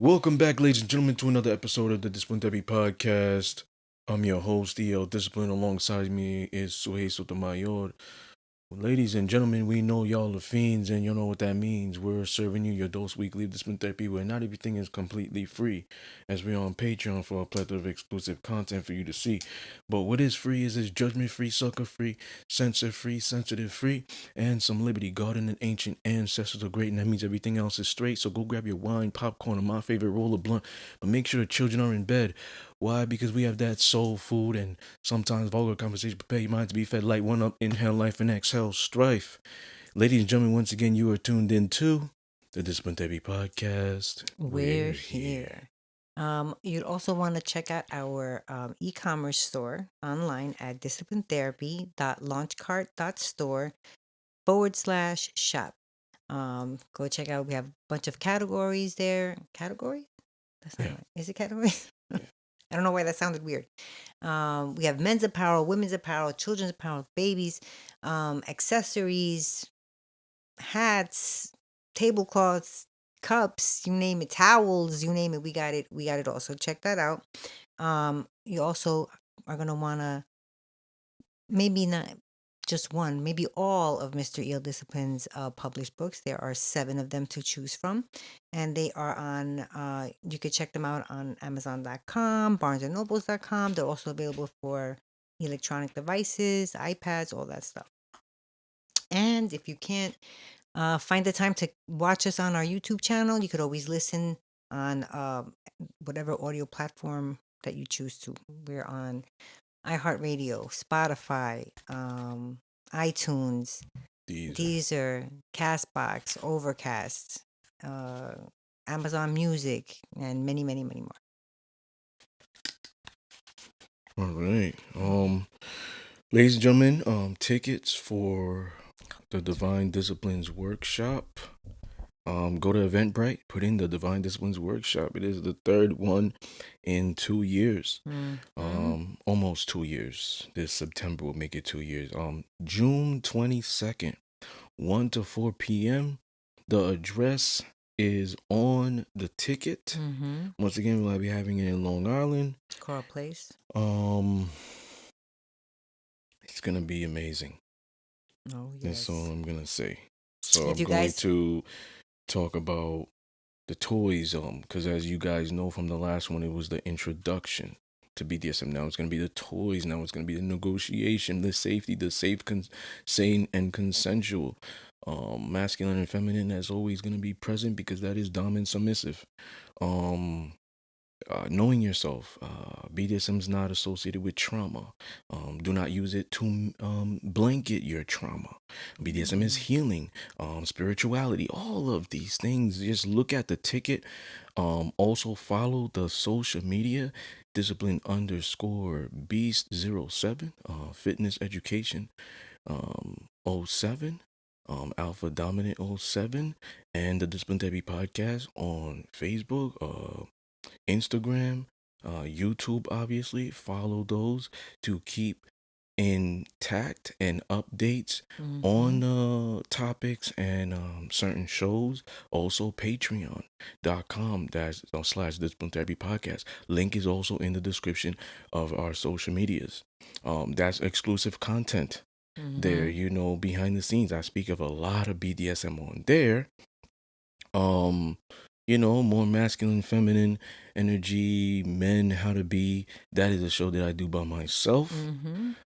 Welcome back, ladies and gentlemen, to another episode of the Discipline Therapy Podcast. I'm your host, EL Discipline. Alongside me is Suhey Sotomayor. Ladies and gentlemen, we know y'all are fiends and you know what that means. We're serving you your dose weekly of discipline therapy where not everything is completely free, as we're on Patreon for a plethora of exclusive content for you to see. But what is free is judgment free, sucker free, censor free, sensitive free, and some liberty. God and ancient ancestors are great, and that means everything else is straight. So go grab your wine, popcorn, and my favorite roll of blunt, but make sure the children are in bed. Why? Because we have that soul food and sometimes vulgar conversation. Prepare your mind to be fed light. One up, inhale life and exhale strife. Ladies and gentlemen, once again, you are tuned in to the Discipline Therapy Podcast. We're here. You'd also want to check out our e-commerce store online at disciplinetherapy.launchcart.store/shop. Go check out. We have a bunch of categories there. Categories? That's not Yeah. right. Is it categories? Yeah. I don't know why that sounded weird. We have men's apparel, women's apparel, children's apparel, babies, accessories, hats, tablecloths, cups, you name it, towels, you name it, we got it. We got it all. So check that out. You also are gonna wanna maybe not just one, maybe all of Mr. Eel Discipline's published books. There are 7 of them to choose from, and they are on. You could check them out on Amazon.com, BarnesandNobles.com. They're also available for electronic devices, iPads, all that stuff. And if you can't find the time to watch us on our YouTube channel. You could always listen on whatever audio platform that you choose to. We're on iHeartRadio, Spotify, iTunes, These are Deezer, Castbox, Overcast, uh, Amazon Music, and many, many, many more. all right. Ladies and gentlemen, tickets for the Divine Disciplines Workshop. Go to Eventbrite, put in the Divine Disciplines Workshop. It is the third one in 2 years. Almost 2 years. This September will make it 2 years. June 22nd, 1 to 4 p.m. The address is on the ticket. Once again, we'll be having it in Long Island. Coral Place. It's gonna be amazing. Oh, That's all yes. I'm gonna say. So If I'm you going guys, to talk about the toys, because as you guys know from the last one, it was the introduction to BDSM. Now it's gonna be the toys. Now it's gonna be the negotiation, the safety, the safe, sane, and consensual. Masculine and feminine as always gonna be present because that is dom and submissive. Um, knowing yourself. BDSM is not associated with trauma. Do not use it to blanket your trauma. BDSM is healing, spirituality, all of these things. Just look at the ticket. Also follow the social media discipline underscore beast07, fitness education 07. Alpha Dominant 07 and the Discipline Therapy Podcast on Facebook, Instagram, YouTube, obviously. Follow those to keep intact and updates on topics and certain shows. Also, patreon.com slash discipline therapy podcast. Link is also in the description of our social medias. That's exclusive content there, behind the scenes. I speak of a lot of BDSM on there. More masculine, feminine energy, men, how to be. That is a show that I do by myself.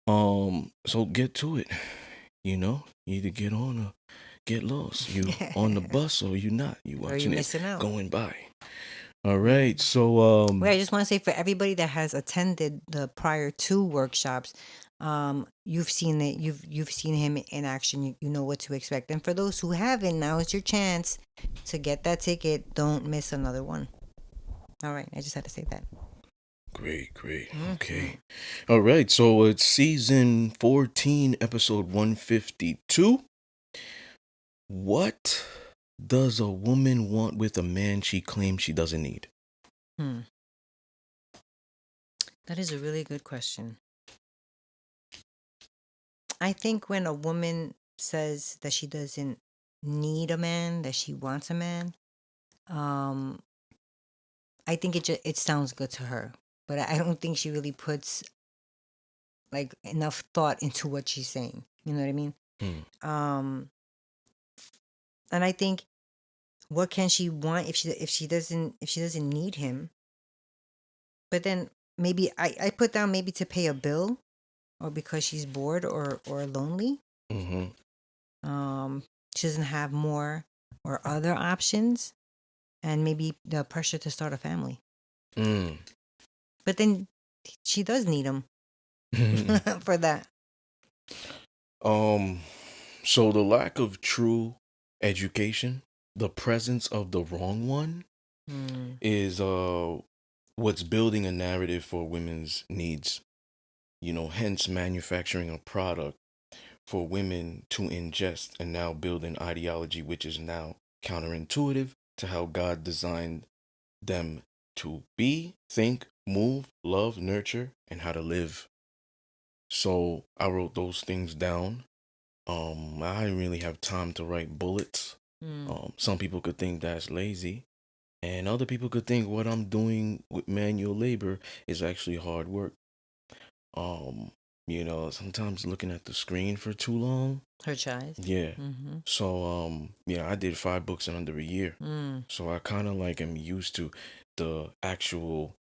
So get to it. You either get on or get lost. You on the bus or you not. You or you watching it missing out. going by. All right. So Wait, I just want to say for everybody that has attended the prior 2 workshops, you've seen it. You've seen him in action. You know what to expect. And for those who haven't, now is your chance to get that ticket. Don't miss another one. All right, I just had to say that. Great. Okay. All right. So it's season 14, episode 152. What does a woman want with a man she claims she doesn't need? Hmm. That is a really good question. I think when a woman says that she doesn't need a man, that she wants a man, um, I think it sounds good to her, but I don't think she really puts like enough thought into what she's saying. You know what I mean? Mm. Um, and I think, what can she want if she doesn't need him? But then maybe I put down maybe to pay a bill, or because she's bored or lonely. Mm-hmm. She doesn't have more or other options, and maybe the pressure to start a family. Mm. But then she does need him for that. um so the lack of true education, the presence of the wrong one, Mm, is what's building a narrative for women's needs. Hence manufacturing a product for women to ingest and now build an ideology which is now counterintuitive to how God designed them to be, think, move, love, nurture, and how to live. So I wrote those things down. I didn't really have time to write bullets. mm, Some people could think that's lazy, and other people could think what I'm doing with manual labor is actually hard work. Um, sometimes looking at the screen for too long. her child. Yeah. Mm-hmm. So I did 5 books in under a year. Mm, So I kind of like am used to the actual,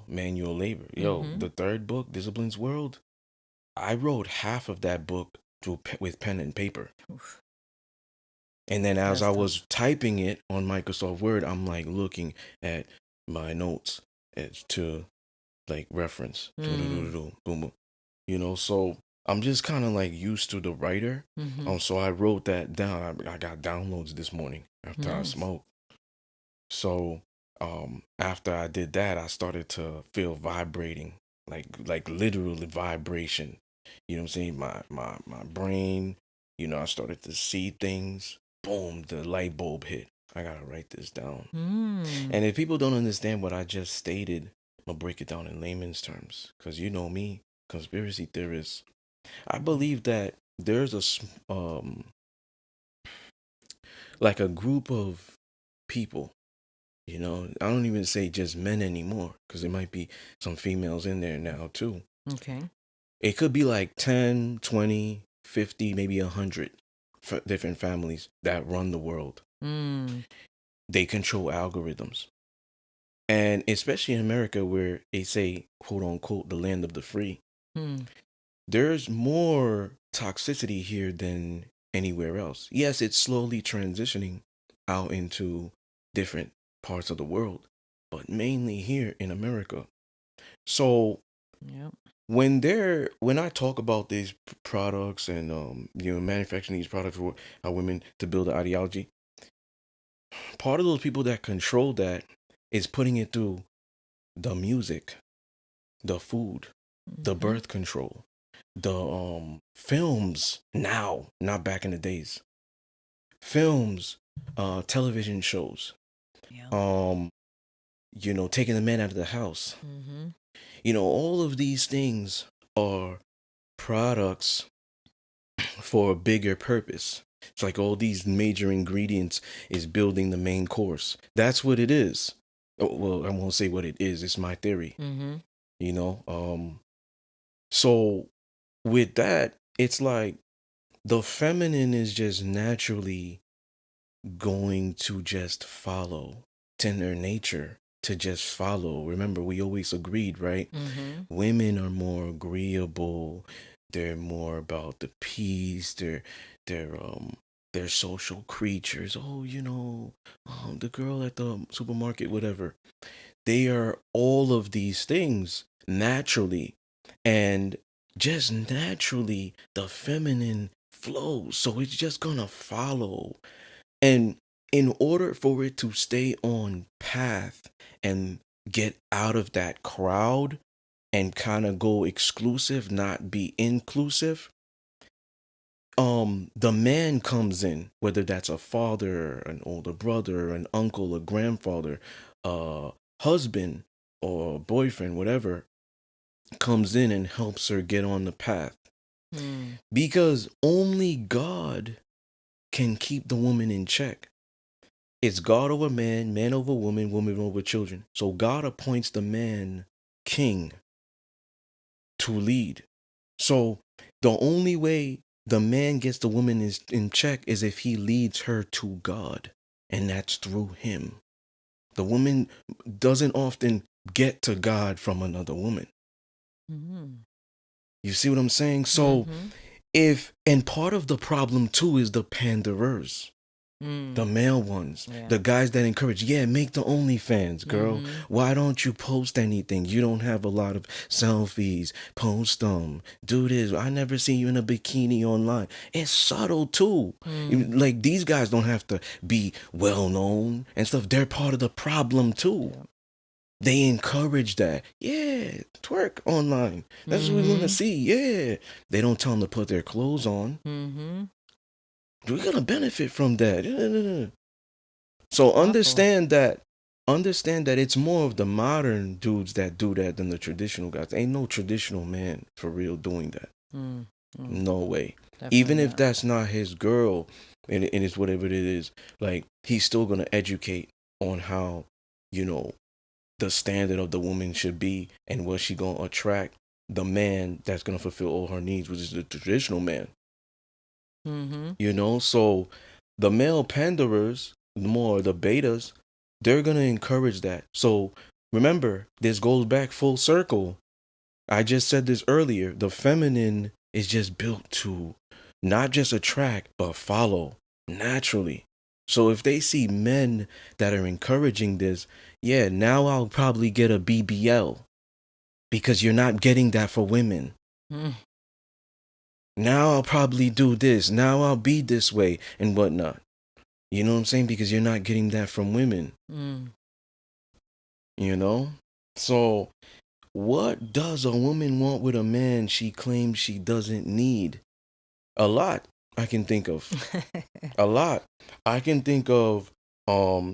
manual labor. Yo, mm-hmm. the third book, Discipline's World, I wrote half of that book with pen and paper. Oof, And then as that's I tough. was typing it on Microsoft Word, I'm like looking at my notes as to like reference. Mm, Boom, boom. So I'm just kind of like used to the writer. mm-hmm. So I wrote that down. I got downloads this morning after I Nice. smoked. So after I did that, I started to feel vibrating, like literally vibration. You know what I'm saying? My brain, I started to see things. Boom, the light bulb hit. I gotta write this down. Mm, And if people don't understand what I just stated, I'm gonna break it down in layman's terms. Cause you know me, conspiracy theorist. I believe that there's like a group of people. I don't even say just men anymore, because there might be some females in there now too. okay. It could be like 10, 20, 50, maybe 100 different families that run the world. Mm, They control algorithms. And especially in America, where they say, quote unquote, the land of the free, mm, there's more toxicity here than anywhere else. Yes, it's slowly transitioning out into different parts of the world, but mainly here in America. So yep. when I talk about these products and manufacturing these products for our women to build an ideology, part of those people that control that is putting it through the music, the food, the Mm-hmm. birth control, the films now, not back in the days. Films, television shows, Yeah. um, taking the man out of the house. Mm-hmm. All of these things are products for a bigger purpose. It's like all these major ingredients is building the main course. That's what it is. Oh, well, I won't say what it is. It's my theory. Mm-hmm. You know. So with that, it's like the feminine is just naturally going to just follow, tender nature to just follow. Remember, we always agreed, right? Mm-hmm. Women are more agreeable. They're more about the peace. They're social creatures. Oh, the girl at the supermarket, whatever. They are all of these things naturally, and just naturally the feminine flows. So it's just gonna follow. And in order for it to stay on path and get out of that crowd and kind of go exclusive, not be inclusive, the man comes in, whether that's a father, an older brother, an uncle, a grandfather, a husband or boyfriend, whatever, comes in and helps her get on the path. Mm. Because only God can keep the woman in check. It's God over man, man over woman, woman over children. So God appoints the man king to lead. So the only way the man gets the woman is in check is if he leads her to God, and that's through him. The woman doesn't often get to God from another woman. Mm-hmm. You see what I'm saying? So Mm-hmm. and part of the problem too is the panderers. The male ones, Yeah. the guys that encourage, yeah, make the OnlyFans, girl. Why don't you post anything? You don't have a lot of selfies. Post them. Do this. I never see you in a bikini online. It's subtle too. Like these guys don't have to be well known and stuff. They're part of the problem too. Yeah. They encourage that. Yeah, twerk online. That's what we want to see. Yeah. They don't tell them to put their clothes on. Mm-hmm. We're gonna benefit from that. So Awful. understand that it's more of the modern dudes that do that than the traditional guys. Ain't no traditional man for real doing that. No way. Definitely Even if not. that's not his girl and it's whatever it is, like he's still gonna educate on how, the standard of the woman should be and what she gonna attract the man that's gonna fulfill all her needs, which is the traditional man. So the male panderers, more the betas, they're gonna encourage that. So remember, this goes back full circle. I just said this earlier. The feminine is just built to not just attract but follow naturally. So if they see men that are encouraging this, yeah, now I'll probably get a BBL because you're not getting that for women. Now I'll probably do this. Now I'll be this way and whatnot. You know what I'm saying? Because you're not getting that from women. So what does a woman want with a man she claims she doesn't need? A lot I can think of. A lot. I can think of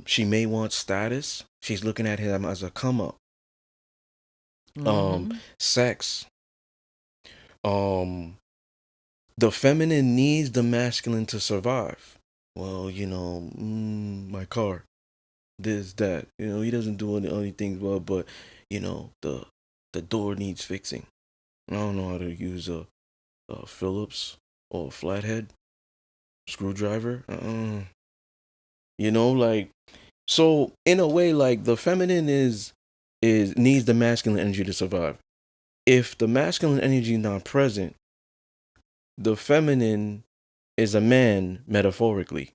she may want status. She's looking at him as a come up. Sex. The feminine needs the masculine to survive. Well, my car, this, that. He doesn't do any things well, but the door needs fixing. I don't know how to use a Phillips or a flathead screwdriver. So in a way, like the feminine is needs the masculine energy to survive. If the masculine energy is not present, the feminine is a man metaphorically.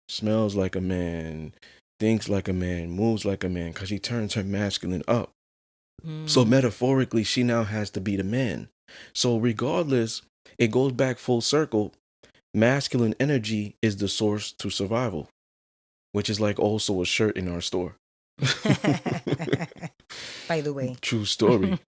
Smells like a man, thinks like a man, moves like a man, because she turns her masculine up. So metaphorically, she now has to be the man. So regardless, it goes back full circle. Masculine energy is the source to survival, which is like also a shirt in our store. By the way. True story.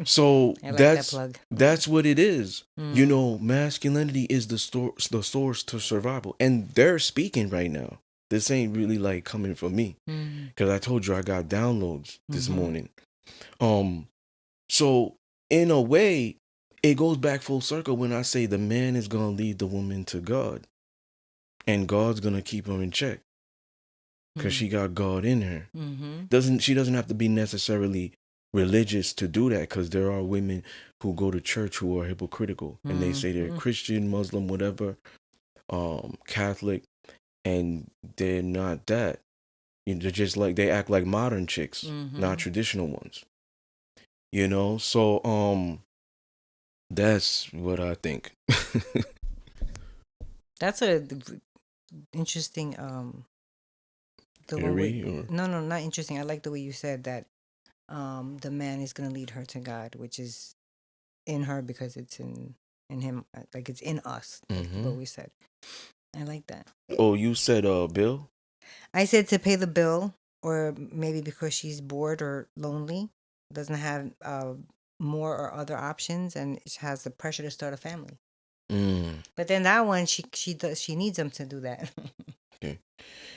So I like that plug. That's what it is. Masculinity is the source to survival. And they're speaking right now. This ain't really like coming from me. Because I told you I got downloads this morning. So in a way, it goes back full circle when I say the man is gonna lead the woman to God. And God's gonna keep her in check. Because she got God in her. She doesn't have to be necessarily religious to do that, because there are women who go to church who are hypocritical and they say they're Christian, Muslim, whatever, Catholic, and they're not that. They're just like, they act like modern chicks, not traditional ones. So that's what I think. That's a interesting Theory, or no, not interesting. I like the way you said that the man is going to lead her to God, which is in her because it's in him, like it's in us, like what we said. I like that. Oh, you said Bill? I said to pay the bill, or maybe because she's bored or lonely, doesn't have more or other options, and has the pressure to start a family. But then that one, she needs him to do that. Okay.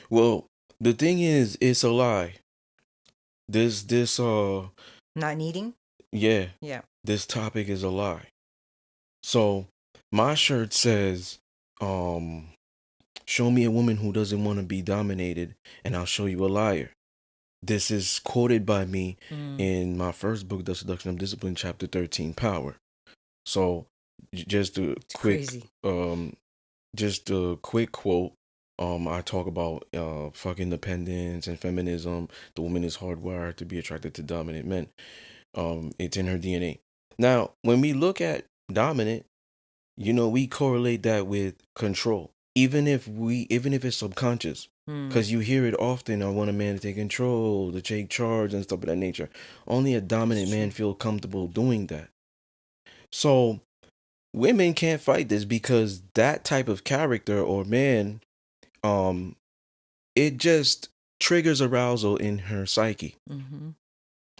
Well, the thing is, it's a lie. This Not needing. Yeah. Yeah. This topic is a lie. So my shirt says, Show me a woman who doesn't want to be dominated, and I'll show you a liar. This is quoted by me in my first book, The Seduction of Discipline, chapter 13, Power. So just a It's quick crazy. just a quick quote. I talk about fuck independence and feminism. The woman is hardwired to be attracted to dominant men. It's in her DNA. Now, when we look at dominant, we correlate that with control. Even if it's subconscious. Because you hear it often, I want a man to take control, to take charge and stuff of that nature. Only a dominant man feel comfortable doing that. So women can't fight this because that type of character or man, it just triggers arousal in her psyche.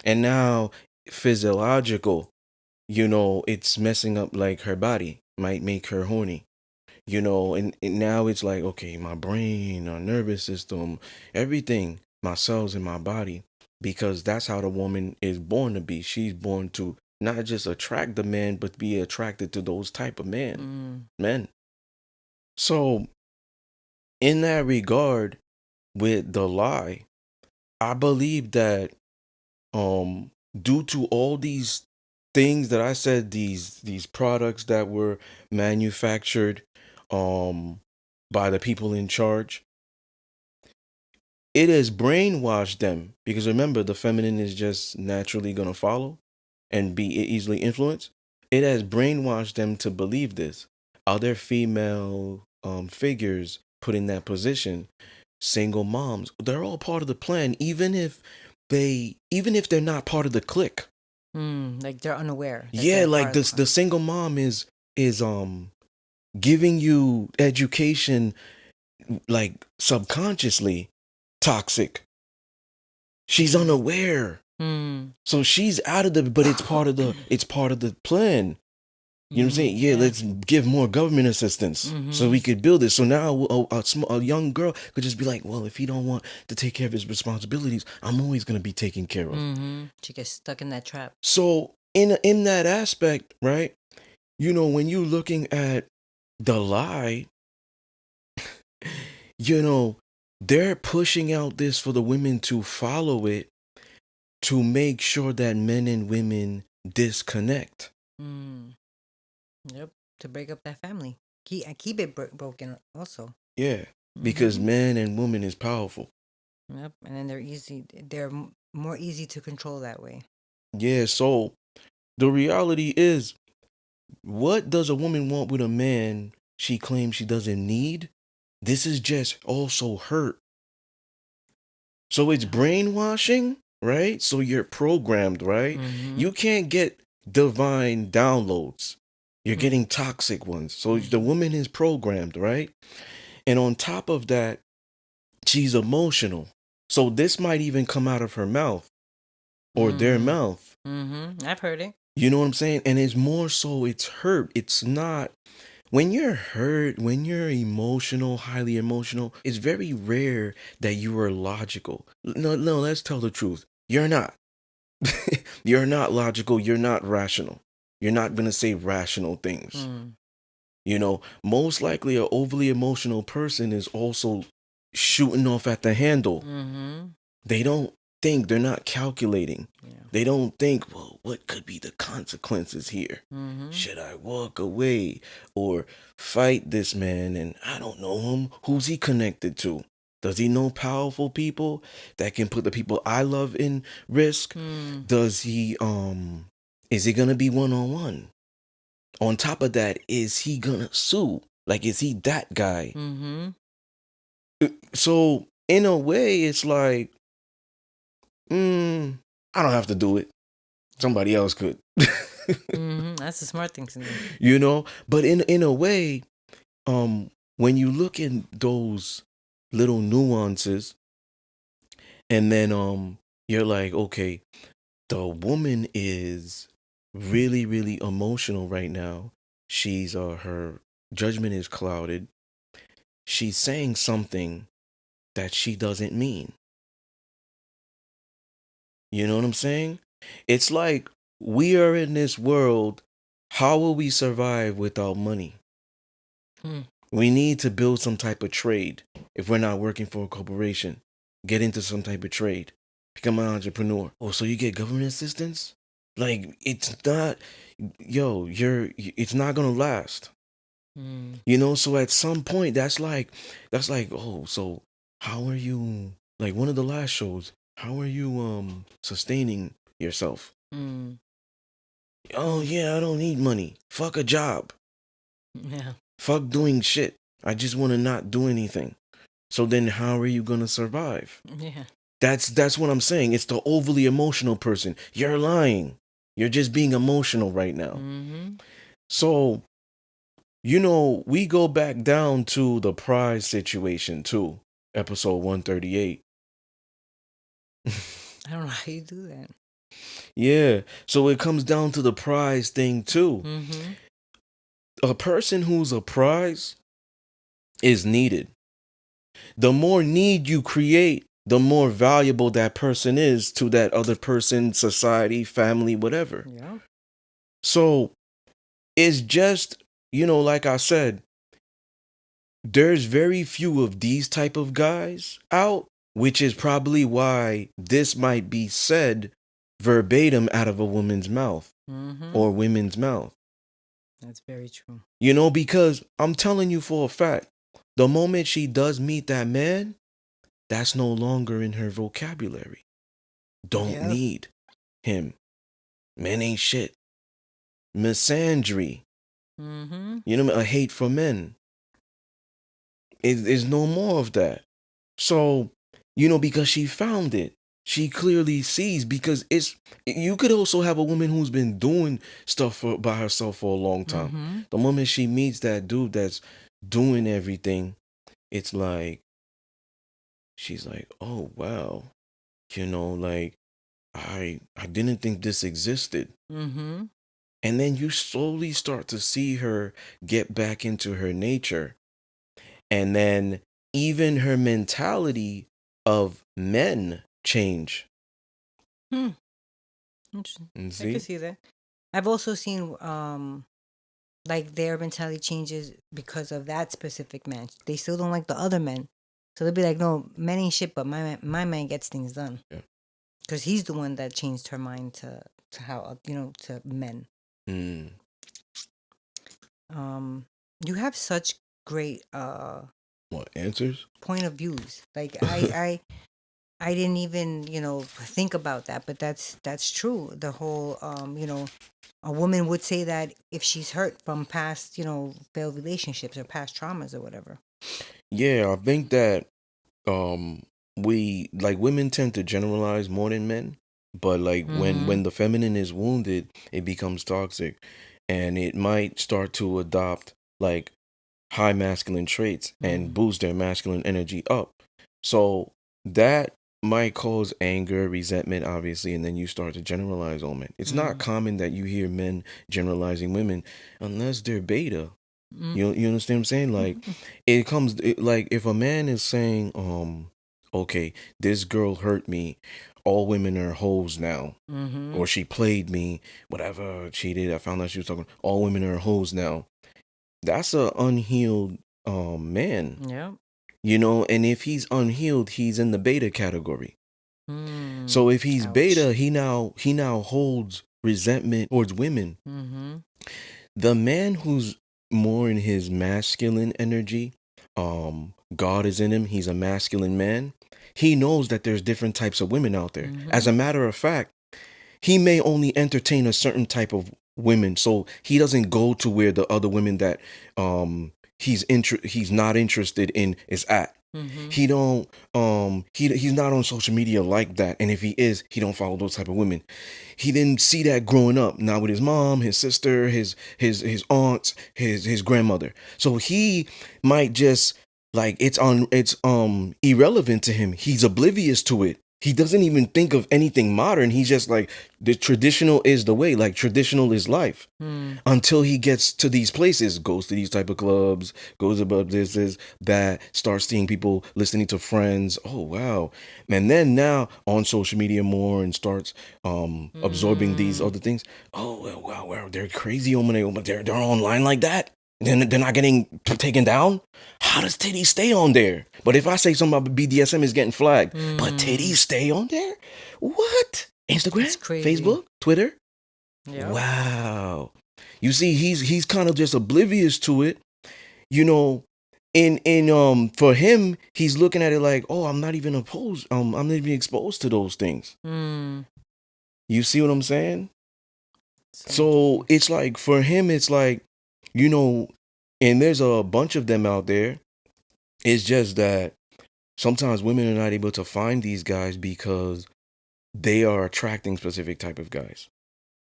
And now physiological, it's messing up like her body, might make her horny. And now it's like, okay, my brain, our nervous system, everything, my cells in my body, because that's how the woman is born to be. She's born to not just attract the man, but be attracted to those type of men. So in that regard, with the lie, I believe that due to all these things that I said, these products that were manufactured by the people in charge, it has brainwashed them, because remember, the feminine is just naturally going to follow and be easily influenced. It has brainwashed them to believe this. Other female figures put in that position, single moms, they're all part of the plan, even if they're not part of the clique. Like they're unaware. Yeah, like the single mom is giving you education, like subconsciously toxic. She's unaware. So she's out of but it's part of the plan. You know what I'm saying? Yeah, let's give more government assistance so we could build it. So now a young girl could just be like, well, if he don't want to take care of his responsibilities, I'm always going to be taken care of. She gets stuck in that trap. So in that aspect, right? When you're looking at the lie, they're pushing out this for the women to follow it, to make sure that men and women disconnect. Yep, to break up that family. Keep it broken also. Yeah, because man and woman is powerful. Yep, and then they're more easy to control that way. Yeah, so the reality is, what does a woman want with a man she claims she doesn't need? This is just also hurt. So it's brainwashing, right? So you're programmed, right? You can't get divine downloads. You're getting toxic ones. So the woman is programmed, right? And on top of that, she's emotional. So this might even come out of her mouth or their mouth. I've heard it. You know what I'm saying? And it's more so it's hurt. It's not. When you're hurt, when you're emotional, highly emotional, it's very rare that you are logical. No, let's tell the truth. You're not. You're not logical. You're not rational. You're not going to say rational things. Most likely an overly emotional person is also shooting off at the handle. They don't think, they're not calculating. They don't think, well, what could be the consequences here? Should I walk away or fight this man? And I don't know him. Who's he connected to? Does he know powerful people that can put the people I love in risk? Does he, is he gonna be one-on-one? On top of that, is he gonna sue? Like, is he that guy? So in a way, it's like, I don't have to do it. Somebody else could. That's the smart thing to do. But in a way, when you look in those little nuances, and then you're like, okay, the woman is really, really emotional right now. She's her judgment is clouded. She's saying something that she doesn't mean. You know what I'm saying? It's like, we are in this world. How will we survive without money? We need to build some type of trade. If we're not working for a corporation, get into some type of trade. Become an entrepreneur. Oh, so you get government assistance? Like it's not, yo, it's not gonna last. Mm. You know, so at some point that's like, oh, so how are you, like one of the last shows, how are you sustaining yourself? Mm. Oh yeah, I don't need money. Fuck a job. Yeah. Fuck doing shit. I just want to not do anything. So then how are you going to survive? Yeah. That's what I'm saying. It's the overly emotional person. You're lying. You're just being emotional right now. Mm-hmm. So, we go back down to the prize situation too. Episode 138. I don't know how you do that. Yeah. So it comes down to the prize thing too. Mm-hmm. A person who's a prize is needed. The more need you create, the more valuable that person is to that other person, society, family, whatever. Yeah. So it's just, like I said, there's very few of these type of guys out, which is probably why this might be said verbatim out of a woman's mouth Mm-hmm. or women's mouth. That's very true. Because I'm telling you for a fact, the moment she does meet that man, that's no longer in her vocabulary. Don't Yep. need him. Men ain't shit. Misandry. Mm-hmm. A hate for men. Is no more of that. So, because she found it. She clearly sees, because you could also have a woman who's been doing stuff by herself for a long time. Mm-hmm. The moment she meets that dude that's doing everything, it's like she's like, oh wow, like I didn't think this existed. Mm-hmm. And then you slowly start to see her get back into her nature. And then even her mentality of men change. Hmm. Interesting. And I can see? see that. I've also seen like their mentality changes because of that specific man. They still don't like the other men. So they'll be like, no, men ain't shit, but my man gets things done. Yeah. Because he's the one that changed her mind to how, to men. Mm. You have such great What, answers? point of views. Like I didn't even, think about that, but that's true. The whole a woman would say that if she's hurt from past, failed relationships or past traumas or whatever. Yeah, I think that um we, like, women tend to generalize more than men, but like when Mm-hmm. the feminine is wounded, it becomes toxic, and it might start to adopt like high masculine traits and Mm-hmm. boost their masculine energy up. So that might cause anger, resentment, obviously, and then you start to generalize on men. It's not common that you hear men generalizing women unless they're beta. You understand what I'm saying? Like, like if a man is saying, okay, this girl hurt me, all women are hoes now, Mm-hmm. or she played me, whatever, cheated, I found out she was talking, all women are hoes now. That's a unhealed man. Yeah. And if he's unhealed, he's in the beta category. Mm. So if he's Ouch. beta, he now holds resentment towards women. Mm-hmm. The man who's more in his masculine energy, God is in him, he's a masculine man. He knows that there's different types of women out there. Mm-hmm. As a matter of fact, he may only entertain a certain type of women, so he doesn't go to where the other women that he's not interested in is at. Mm-hmm. He don't he's not on social media like that, and if he is, he don't follow those type of women. He didn't see that growing up, not with his mom, his sister, his aunts, his grandmother. So he might just, like, it's irrelevant to him. He's oblivious to it. He doesn't even think of anything modern. He's just like, the traditional is the way, like traditional is life. Mm. Until he gets to these places, goes to these type of clubs, goes about this, that, starts seeing people, listening to friends. Oh wow. And then now on social media more, and starts absorbing these Mm. other things. Oh wow, wow, they're crazy. Oh my, they're online like that. then they're not getting taken down. How does titties stay on there? But if I say something about BDSM is getting flagged, but titties stay on there, what? Instagram, It's crazy. Facebook, Twitter. Yeah. Wow. You see, he's kind of just oblivious to it. You know, in for him, he's looking at it like, oh, I'm not even opposed. I'm not even exposed to those things. You see what I'm saying? So it's like for him, it's like, you know, and there's a bunch of them out there. It's just that sometimes women are not able to find these guys because they are attracting specific type of guys.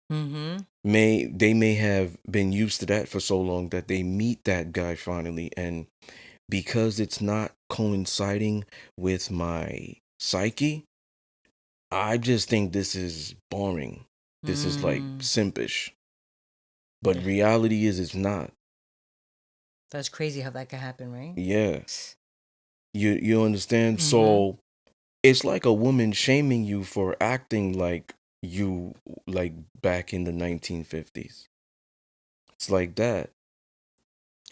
They may have been used to that for so long that they meet that guy finally, and because it's not coinciding with my psyche, I just think this is boring. This is like simpish. But reality is it's not. That's crazy how that could happen, right? Yeah. You understand? So it's like a woman shaming you for acting like you like back in the 1950s. It's like that.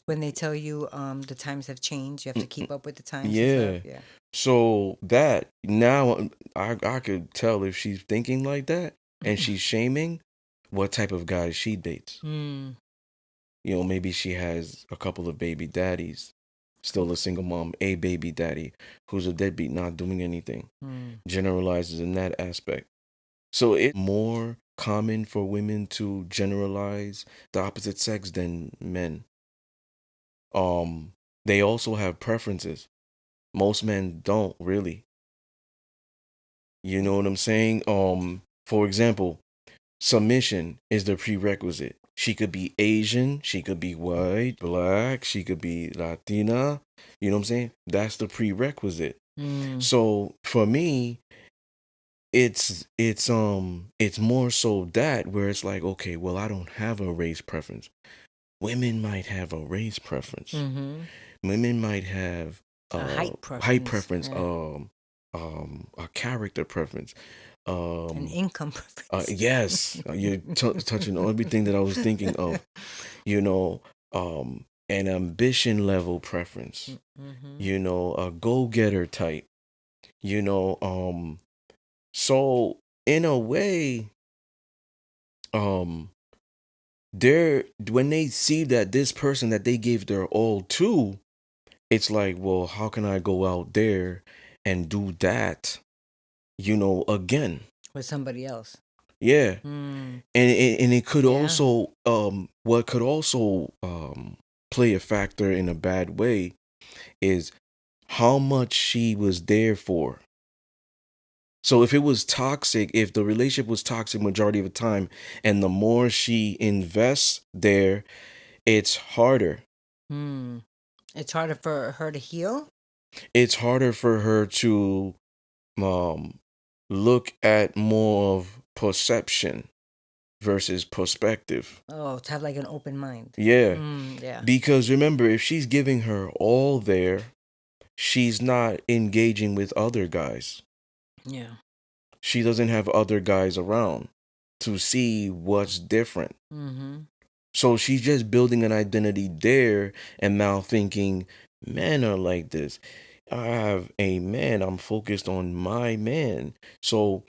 When they tell you the times have changed, you have to keep up with the times Yeah. and stuff. Yeah. So that now I could tell if she's thinking like that and she's shaming what type of guy she dates. You know, maybe she has a couple of baby daddies, still a single mom, a baby daddy who's a deadbeat, not doing anything. Generalizes in that aspect. So it's more common for women to generalize the opposite sex than men. They also have preferences. Most men don't really. You know what I'm saying? For example, submission is the prerequisite. She could be Asian, she could be white, black, she could be Latina. You know what I'm saying? That's the prerequisite. So for me, it's more so that where it's like, okay, well, I don't have a race preference. Women might have a race preference. Women might have A height height preference. preference, a character preference, An income preference. yes, you're touching on everything that I was thinking of. You know, an ambition level preference. You know, a go-getter type. You know, so in a way, they're when they see that this person that they gave their all to, it's like, well, how can I go out there and do that? You know, again. With somebody else. Yeah. And it could also what could also play a factor in a bad way is how much she was there for. So if it was toxic, if the relationship was toxic majority of the time, and the more she invests there, it's harder. It's harder for her to heal. It's harder for her to look at more of perception versus perspective. Oh, to have like an open mind. Yeah. Yeah. Because remember, if she's giving her all there, she's not engaging with other guys. Yeah. She doesn't have other guys around to see what's different. So she's just building an identity there and now thinking, men are like this. I have a man. I'm focused on my man. So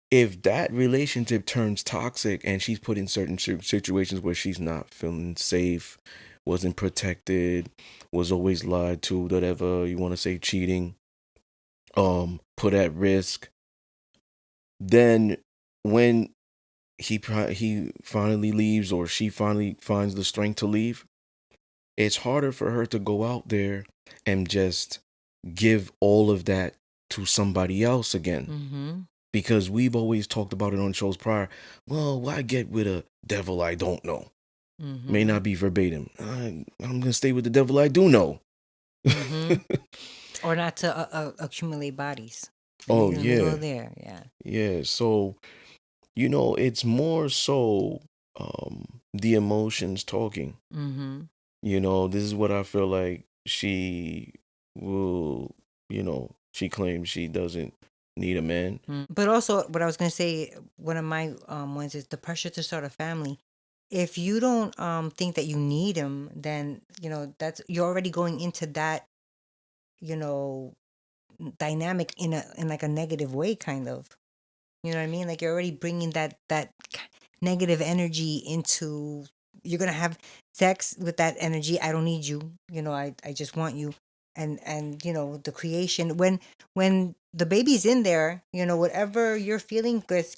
if that relationship turns toxic and she's put in certain situations where she's not feeling safe, wasn't protected, was always lied to, whatever you want to say, cheating, put at risk, then when he finally leaves or she finally finds the strength to leave, it's harder for her to go out there and just give all of that to somebody else again. Because we've always talked about it on shows prior. Well, why get with a devil I don't know? May not be verbatim. I'm going to stay with the devil I do know. Or not to accumulate bodies. Oh, In the middle yeah. of there, yeah. Yeah. So, you know, it's more so the emotions talking. You know, this is what I feel like she will, you know, she claims she doesn't need a man. But also, what I was going to say, one of my ones is the pressure to start a family. if you don't think that you need him, then that's you're already going into that you know dynamic in like a negative way, kind of. You know what I mean? Like you're already bringing that negative energy into. You're gonna have sex with that energy. I don't need you. I just want you. And the creation when the baby's in there. Whatever you're feeling gets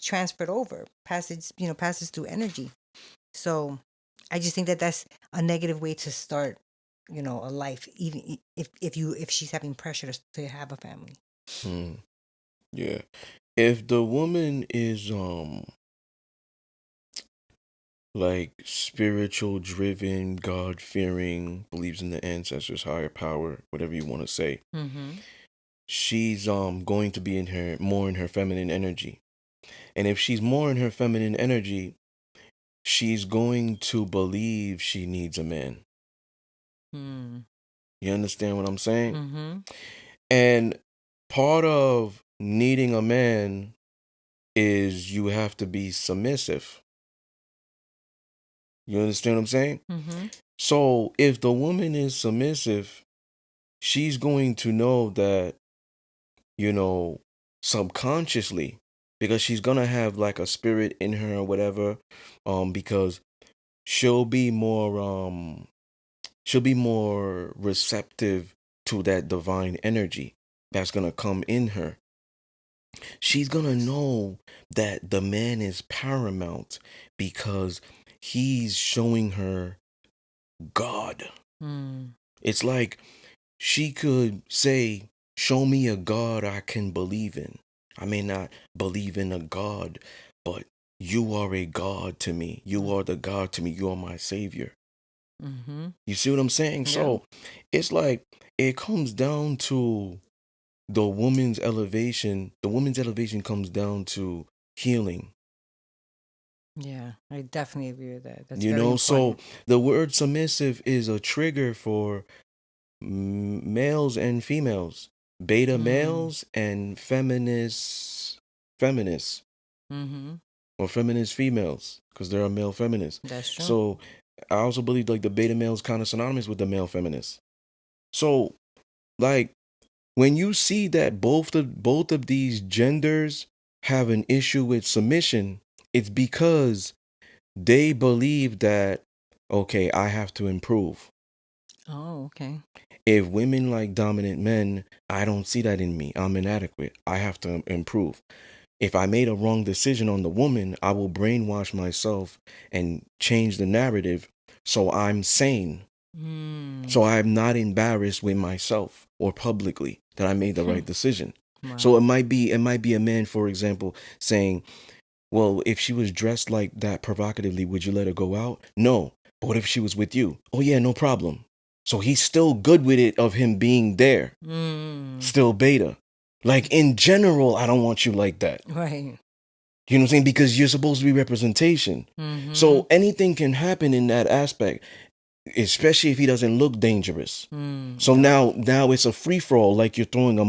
transferred over, passes through energy. So I just think that that's a negative way to start. A life, even if she's having pressure to have a family. Mm, yeah. If the woman is like spiritual driven, God fearing, believes in the ancestors, higher power, whatever you want to say, Mm-hmm. she's going to be more in her feminine energy. And if she's more in her feminine energy, she's going to believe she needs a man. Mm. You understand what I'm saying? Mm-hmm. And part of needing a man is you have to be submissive. You understand what I'm saying? Mm-hmm. So if the woman is submissive, she's going to know that, you know, subconsciously, because she's gonna have like a spirit in her or whatever, because she'll be more she'll be more receptive to that divine energy that's gonna come in her. She's gonna know that the man is paramount because he's showing her God. Mm. It's like she could say, show me a God I can believe in. I may not believe in a God, but you are a God to me. You are the God to me. You are my savior. Mm-hmm. You see what I'm saying? Yeah. So it's like it comes down to the woman's elevation. The woman's elevation comes down to healing. Yeah. I definitely agree with that. That's You very know, so important. the word submissive is a trigger for males and females, beta Mm. males and feminists, Mm-hmm. or feminist females, because there are male feminists. That's true. So I also believe like the beta male is kind of synonymous with the male feminists. So like when you see that both of these genders have an issue with submission, it's because they believe that, okay, I have to improve. Oh, okay. If women like dominant men, I don't see that in me. I'm inadequate. I have to improve. If I made a wrong decision on the woman, I will brainwash myself and change the narrative so I'm sane. Mm. So I'm not embarrassed with myself or publicly that I made the right decision. So Wow. it might be a man, for example, saying, well, if she was dressed like that provocatively, would you let her go out? No. But what if she was with you? Oh yeah, no problem. So he's still good with it of him being there. Mm. Still beta. Like in general, I don't want you like that. Right. You know what I'm saying? Because you're supposed to be representation. Mm-hmm. So anything can happen in that aspect, especially if he doesn't look dangerous. Mm. So Yep. now it's a free for all, like you're throwing a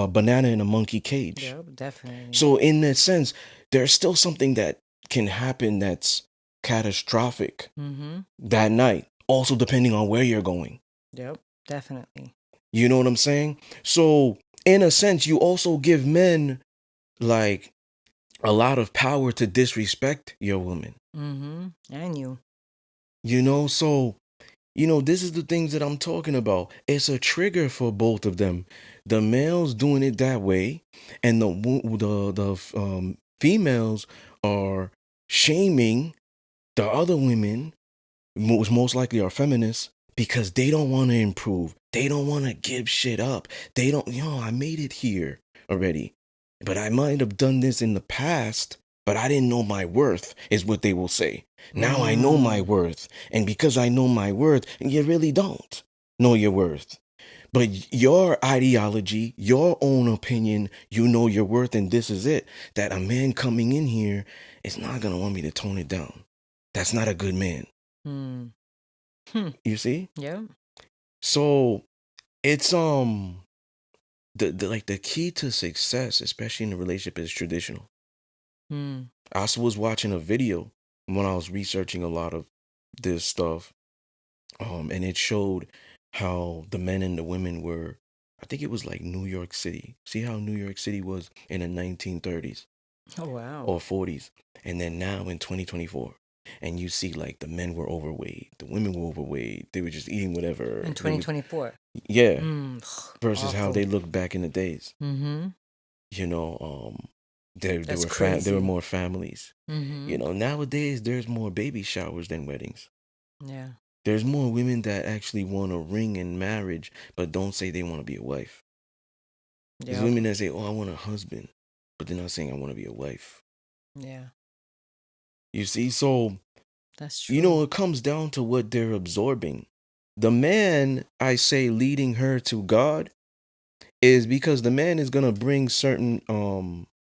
banana in a monkey cage. Yep. Definitely. So in that sense, there's still something that can happen that's catastrophic Mm-hmm. that night. Also, depending on where you're going. Yep. Definitely. You know what I'm saying? So in a sense, you also give men like a lot of power to disrespect your woman. Mm-hmm. And you. So this is the things that I'm talking about. It's a trigger for both of them. The males doing it that way, and the females are shaming the other women, which most likely are feminists, because they don't want to improve. They don't want to give shit up. They don't, I made it here already. But I might have done this in the past, but I didn't know my worth, is what they will say. Now I know my Mm. worth. And because I know my worth, you really don't know your worth. But your ideology, your own opinion, you know your worth, and this is it. That a man coming in here is not going to want me to tone it down. That's not a good man. Mm. You see? Yep. So it's the like the key to success, especially in a relationship, is traditional. Mm. I also was watching a video when I was researching a lot of this stuff, and it showed how the men and the women were. I think it was like New York City. See how New York City was in the 1930s Oh wow. or 40s, and then now in 2024, and you see like the men were overweight, the women were overweight. They were just eating whatever. In They would, 2024. yeah, Mm, versus how awful. they looked back in the days. Mm-hmm. You know, there That's were there were crazy. more families. Mm-hmm. You know, nowadays there's more baby showers than weddings. Yeah. There's more women that actually want a ring in marriage, but don't say they want to be a wife. There's Yep. women that say, "Oh, I want a husband," but they're not saying I want to be a wife. Yeah. You see, so That's you true. know it comes down to what they're absorbing. The man, I say, leading her to God is because the man is gonna bring certain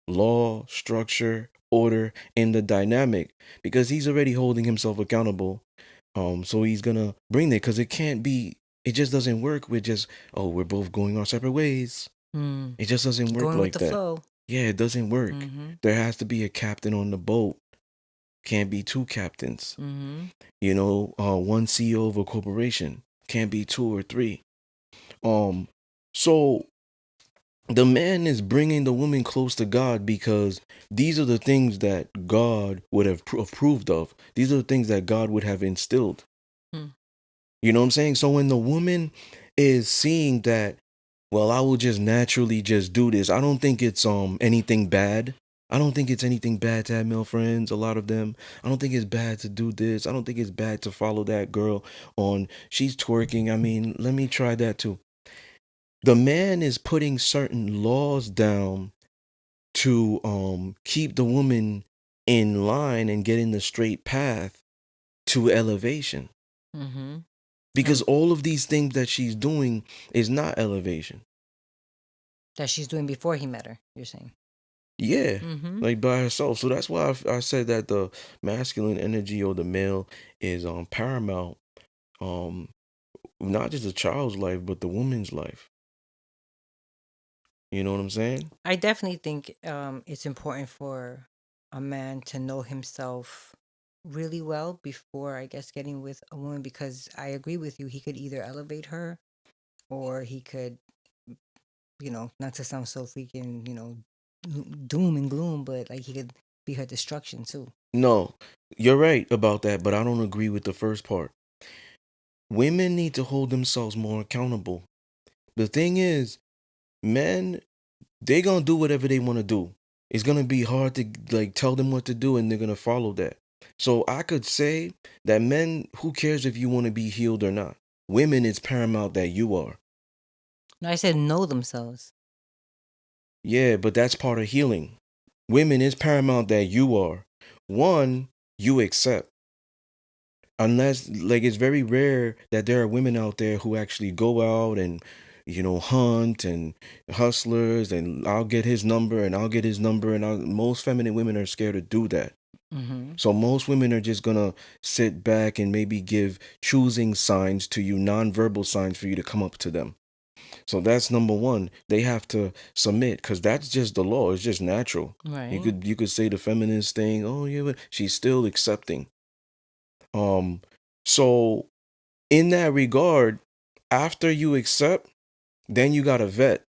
law, structure, order in the dynamic because he's already holding himself accountable. So he's gonna bring it because it can't be. It just doesn't work with just we're both going our separate ways. Mm. It just doesn't work Going with like the that. flow. Yeah, it doesn't work. Mm-hmm. There has to be a captain on the boat. Can't be two captains. Mm-hmm. You know, one CEO of a corporation can't be two or three. Um, so the man is bringing the woman close to God because these are the things that God would have approved of. These are the things that God would have instilled. Mm. You know what I'm saying? So when the woman is seeing that, well, I will just naturally just do this. I don't think it's anything bad. I don't think it's anything bad to have male friends, a lot of them. I don't think it's bad to do this. I don't think it's bad to follow that girl on she's twerking. I mean, let me try that too. The man is putting certain laws down to keep the woman in line and get in the straight path to elevation. Mm-hmm. Because all of these things that she's doing is not elevation. That she's doing before he met her, you're saying. Yeah, Mm-hmm. like by herself. So that's why I said that the masculine energy or the male is paramount. Um, not just a child's life, but the woman's life. You know what I'm saying? I definitely think it's important for a man to know himself really well before, I guess, getting with a woman, because I agree with you. He could either elevate her or he could, not to sound so freaking, doom and gloom, but like he could be her destruction too. No, you're right about that, but I don't agree with the first part. Women need to hold themselves more accountable. The thing is, men, they gonna do whatever they want to do. It's gonna be hard to like tell them what to do, and they're gonna follow that. So I could say that men, who cares if you want to be healed or not? Women, it's paramount that you are. No, I said know themselves. Yeah, but that's part of healing. Women, it's paramount that you are. One, you accept. Unless, like, it's very rare that there are women out there who actually go out and, hunt and hustlers, and I'll get his number and I'll get his number. And most feminine women are scared to do that. Mm-hmm. So most women are just gonna sit back and maybe give choosing signs to you, nonverbal signs for you to come up to them. So that's number one. They have to submit because that's just the law. It's just natural. You Right. could you could say the feminist thing. Oh yeah, but she's still accepting. Um, so in that regard, after you accept, then you gotta vet.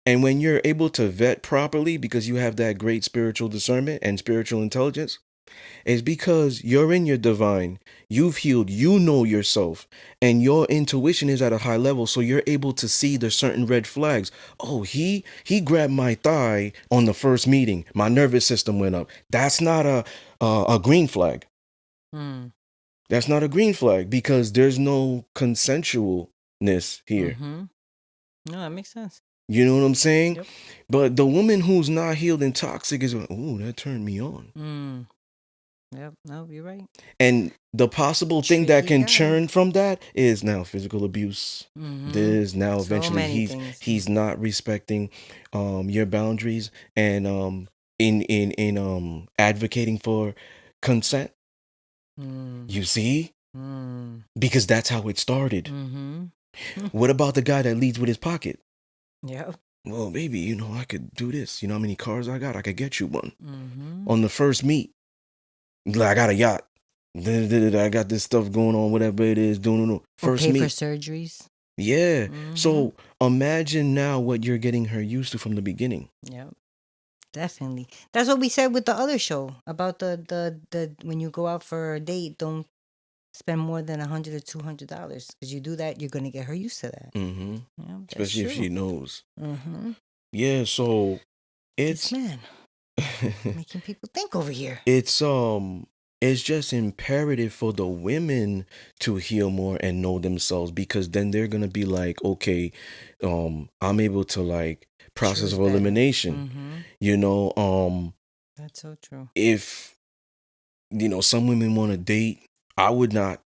And when you're able to vet properly because you have that great spiritual discernment and spiritual intelligence, it's because you're in your divine. You've healed. You know yourself. And your intuition is at a high level. So you're able to see the certain red flags. Oh, he grabbed my thigh on the first meeting. My nervous system went up. That's not a green flag. Mm. That's not a green flag because there's no consensualness here. Mm-hmm. No, that makes sense. You know what I'm saying? Yep. But the woman who's not healed and toxic is, oh, that turned me on. Mm. Yep. No, you're right. And the possible thing that Tricky can guy. churn from that is now physical abuse. Mm-hmm. This now So eventually many he's things. he's not respecting your boundaries and in advocating for consent. Mm. You see? Mm. Because that's how it started. Mm-hmm. What about the guy that leads with his pocket? Yep. well, baby, I could do this. You know how many cars I got? I could get you one. Mm-hmm. On the first meet, like, I got a yacht. I got this stuff going on, whatever it is. Or First pay for meet. surgeries. Yeah. Mm-hmm. So imagine now what you're getting her used to from the beginning. Yep. Definitely. That's what we said with the other show about the when you go out for a date, don't spend more than $100 or $200 because you do that, you're gonna get her used to that. Mm-hmm. Yeah, that's Especially if true. she knows. Mm-hmm. Yeah. So This it's man making people think over here. it's just imperative for the women to heal more and know themselves, because then they're gonna be like, okay, I'm able to, like, process Choose of better. elimination. Mm-hmm. That's so true. If some women want to date, I would not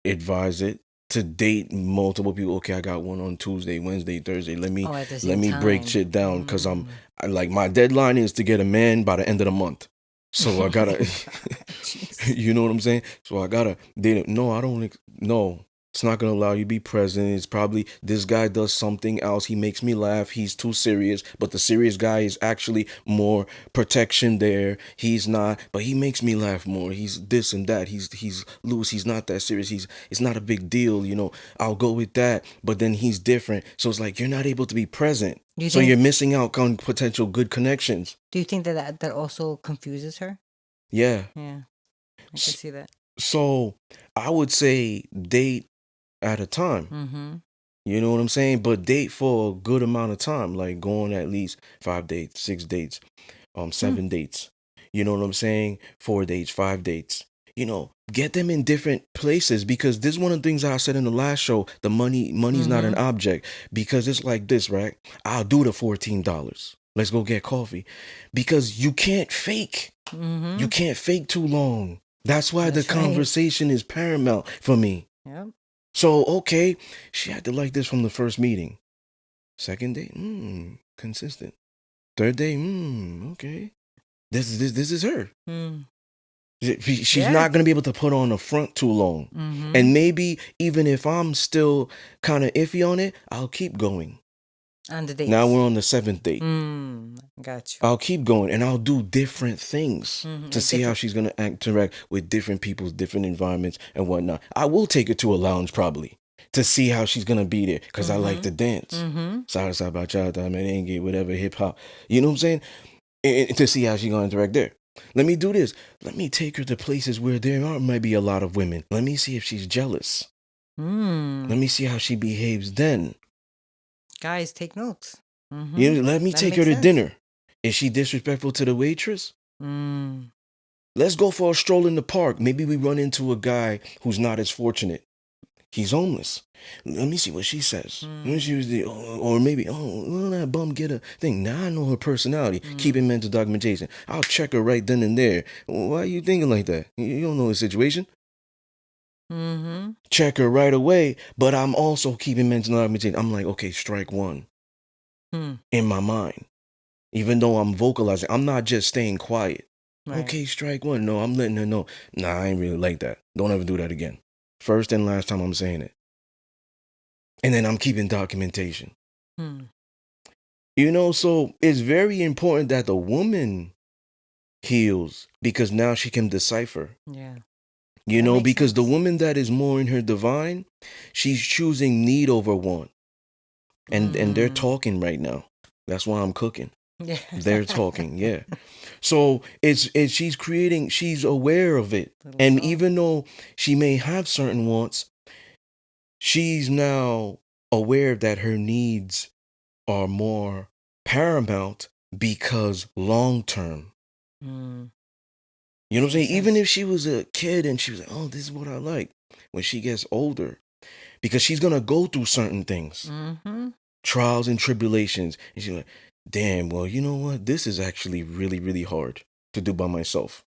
advise it to date multiple people. Okay, I got one on Tuesday, Wednesday, Thursday. Let me Oh, at the let same me break time. shit down, because Mm. like, my deadline is to get a man by the end of the month. So I gotta, Jeez. you know what I'm saying? So I gotta date it. No, I don't. No, it's not gonna allow you to be present. It's probably this guy does something else. He makes me laugh. He's too serious, but the serious guy is actually more protection there. He's not, but he makes me laugh more. He's this and that. He's loose. He's not that serious. It's not a big deal. I'll go with that. But then he's different. So it's like you're not able to be present. Do you So think? you're missing out on potential good connections. Do you think that also confuses her? Yeah. Yeah, I can see that. So I would say date at a time. Mm-hmm. You know what I'm saying? But date for a good amount of time, like going at least 5 dates, 6 dates, 7 dates. You know what I'm saying? 4 dates, 5 dates. Get them in different places, because this is one of the things I said in the last show. The money's not an object, because it's like this, right? I'll do the $14. Let's go get coffee, because you can't fake. Mm-hmm. You can't fake too long. That's why That's the right. conversation is paramount for me. Yep. So, okay, she had to like this from the first meeting. Second date, consistent. Third day, okay. This is her. Mm. She's Yeah. not gonna be able to put on a front too long. Mm-hmm. And maybe even if I'm still kind of iffy on it, I'll keep going. On the dates. Now we're on the 7th date. Got you. I'll keep going, and I'll do different things to Like see how she's gonna interact with different people's different environments and whatnot. I will take her to a lounge probably to see how she's gonna be there, because I like to dance. Salsa, bachata, merengue, whatever, hip hop. You know what I'm saying? And to see how she's gonna interact there. Let me do this. Let me take her to places where there might be a lot of women. Let me see if she's jealous. Let me see how she behaves then. Guys, take notes. Let me take her to dinner. Is she disrespectful to the waitress? Let's go for a stroll in the park. Maybe we run into a guy who's not as fortunate. He's homeless. Let me see what she says. Or maybe, will that bum get a thing? Now I know her personality. Keeping mental documentation. I'll check her right then and there. Why are you thinking like that? You don't know the situation. Check her right away, but I'm also keeping mental documentation. I'm like, okay, strike one. In my mind. Even though I'm vocalizing, I'm not just staying quiet. Right. Okay, strike one. No, I'm letting her know. Nah, I ain't really like that. Don't ever do that again. First and last time I'm saying it. And then I'm keeping documentation. So it's very important that the woman heals, because now she can decipher. Yeah. Because the woman that is more in her divine, she's choosing need over want. And they're talking right now. That's why I'm cooking. Yeah. They're talking, yeah. So she's aware of it. And even though she may have certain wants, she's now aware that her needs are more paramount, because long term. You know what I'm saying? Even if she was a kid and she was like, oh, this is what I like. When she gets older, because she's going to go through certain things, trials and tribulations. And she's like, damn, well, you know what? This is actually really, really hard to do by myself.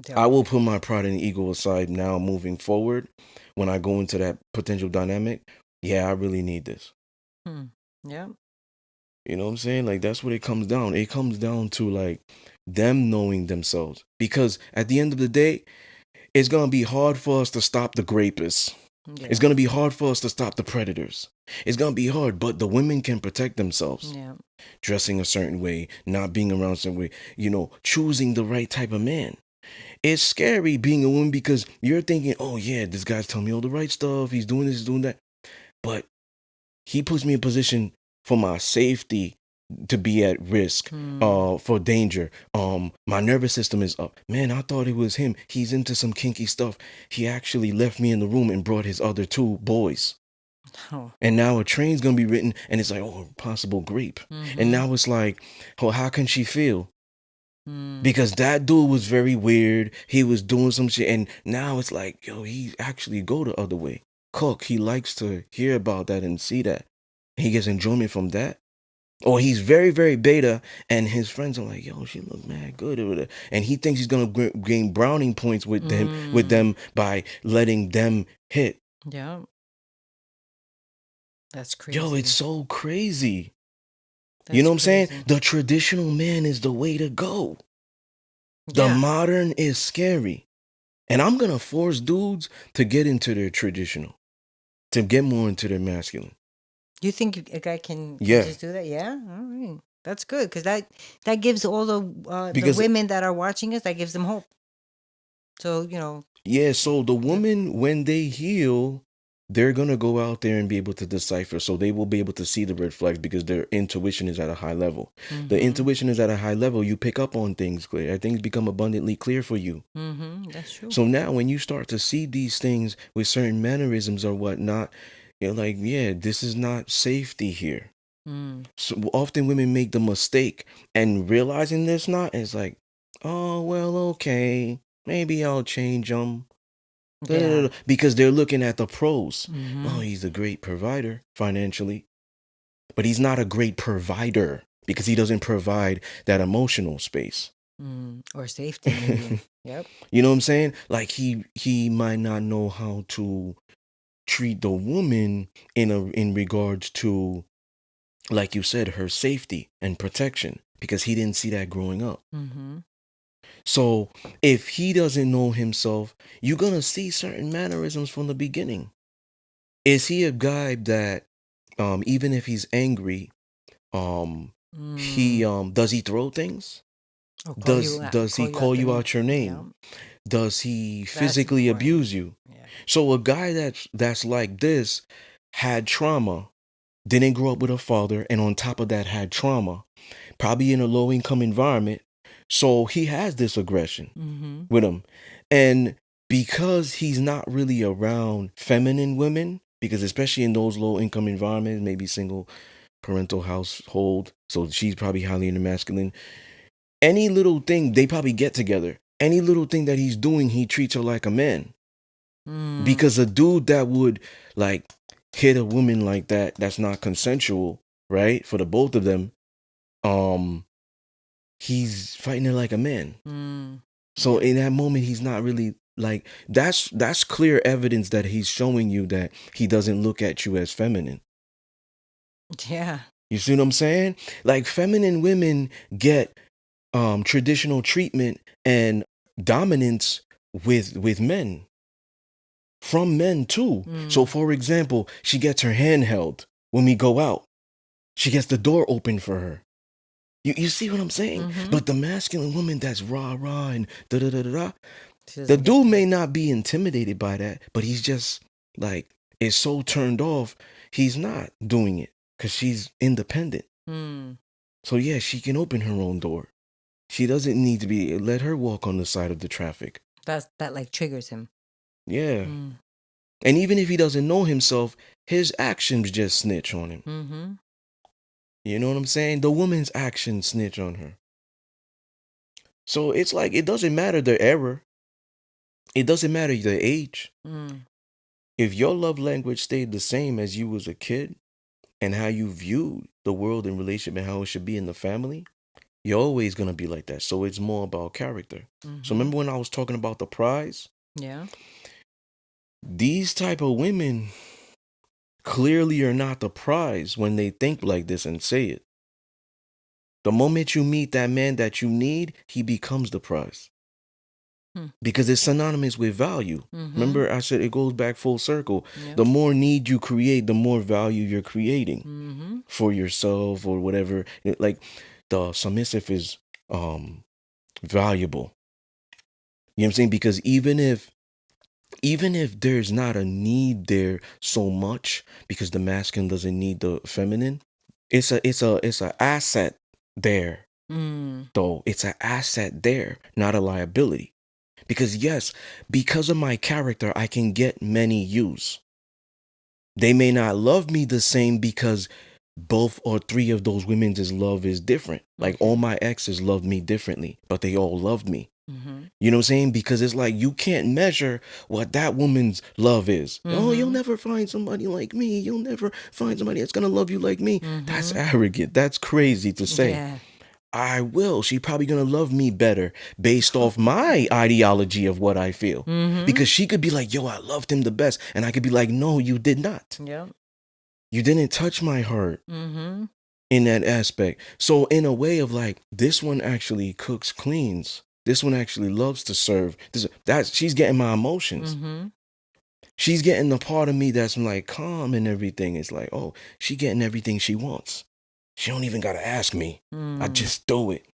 Yep. I will put my pride and ego aside now moving forward. When I go into that potential dynamic, yeah, I really need this. Yeah. You know what I'm saying? Like, that's what it comes down. It comes down to, like, them knowing themselves. Because at the end of the day, it's going to be hard for us to stop the grapists. It's Yeah. going to be hard for us to stop the predators. It's going to be hard, but the women can protect themselves. Yeah. Dressing a certain way, not being around a certain way, choosing the right type of man. It's scary being a woman because you're thinking, oh yeah, this guy's telling me all the right stuff. He's doing this, he's doing that. But he puts me in position for my safety to be at risk, for danger. My nervous system is up. Man, I thought it was him. He's into some kinky stuff. He actually left me in the room and brought his other two boys. Oh. And now a train's gonna be written, and it's like, oh, possible grape. And now it's like, oh, how can she feel? Because that dude was very weird. He was doing some shit, and now it's like, yo, he actually go the other way. Cook, he likes to hear about that and see that. He gets enjoyment from that. Or he's very, very beta, and his friends are like, yo, she look mad good. And he thinks he's gonna gain browning points with them by letting them hit. Yeah. That's crazy. Yo, it's so crazy. That's You know what I'm saying? crazy. The traditional man is the way to go. The Yeah. modern is scary. And I'm going to force dudes to get into their traditional, to get more into their masculine. You think a guy can Yeah. just do that? Yeah. All right. That's good because that gives all the Because- women that are watching us, that gives them hope. So Yeah, so the woman, when they heal, they're going to go out there and be able to decipher. So they will be able to see the red flags because their intuition is at a high level. The intuition is at a high level. You pick up on things clear. Things become abundantly clear for you. That's true. So now when you start to see these things with certain mannerisms or whatnot, you're like, yeah, this is not safety here. So often women make the mistake and realizing this not, it's like, oh, well, okay, maybe I'll change them. Yeah. Because they're looking at the pros. Oh, he's a great provider financially, but he's not a great provider because he doesn't provide that emotional space. Or safety, maybe. Yep. You know what I'm saying? Like he might not know how to treat the woman in regards to, like you said, her safety and protection because he didn't see that growing up. So if he doesn't know himself, you're gonna see certain mannerisms from the beginning. Is he a guy that even if he's angry, he does he throw things? Does he call you out your name? Does he physically abuse you? Yeah. So a guy that's like this had trauma, didn't grow up with a father, and on top of that had trauma, probably in a low income environment. So he has this aggression with him. And because he's not really around feminine women, because especially in those low income environments, maybe single parental household, so she's probably highly into masculine. Any little thing, they probably get together. Any little thing that he's doing, he treats her like a man. Because a dude that would like hit a woman like that, that's not consensual, right? For the both of them, he's fighting her like a man. So in that moment, he's not really like, that's clear evidence that he's showing you that he doesn't look at you as feminine. Yeah. You see what I'm saying? Like feminine women get traditional treatment and dominance with men. From men too. So for example, she gets her hand held when we go out. She gets the door open for her. You see what I'm saying? But the masculine woman that's rah and da, the dude may not be intimidated by that, but he's just like, is so turned off, he's not doing it because she's independent. So yeah, she can open her own door. She doesn't need to be, let her walk on the side of the traffic. That like triggers him. Yeah. And even if he doesn't know himself, his actions just snitch on him. You know what I'm saying? The woman's actions snitch on her. So it's like, it doesn't matter the error. It doesn't matter the age. If your love language stayed the same as you was a kid and how you viewed the world and relationship and how it should be in the family, you're always going to be like that. So it's more about character. So remember when I was talking about the prize? Yeah. These type of women clearly are not the prize when they think like this and say it. The moment you meet that man that you need, he becomes the prize. because it's synonymous with value. Remember, I said it goes back full circle. Yep. The more need you create, the more value you're creating for yourself or whatever. Like the submissive is valuable. You know what I'm saying? Because even if there's not a need there so much, because the masculine doesn't need the feminine, it's a asset there. Though it's an asset there, not a liability. Because yes, because of my character, I can get many yous. They may not love me the same because both or three of those women's love is different. Like all my exes loved me differently, but they all loved me. You know what I'm saying? Because it's like you can't measure what that woman's love is. Oh, you'll never find somebody like me. You'll never find somebody that's gonna love you like me. That's arrogant. That's crazy to say. Yeah. I will. She probably gonna love me better based off my ideology of what I feel. Because she could be like, yo, I loved him the best. And I could be like, no, you did not. Yep. You didn't touch my heart in that aspect. So in a way of like, this one actually cooks, cleans. This one actually loves to serve. She's getting my emotions. She's getting the part of me that's like calm and everything. It's like, oh, she getting everything she wants. She don't even gotta ask me. I just do it.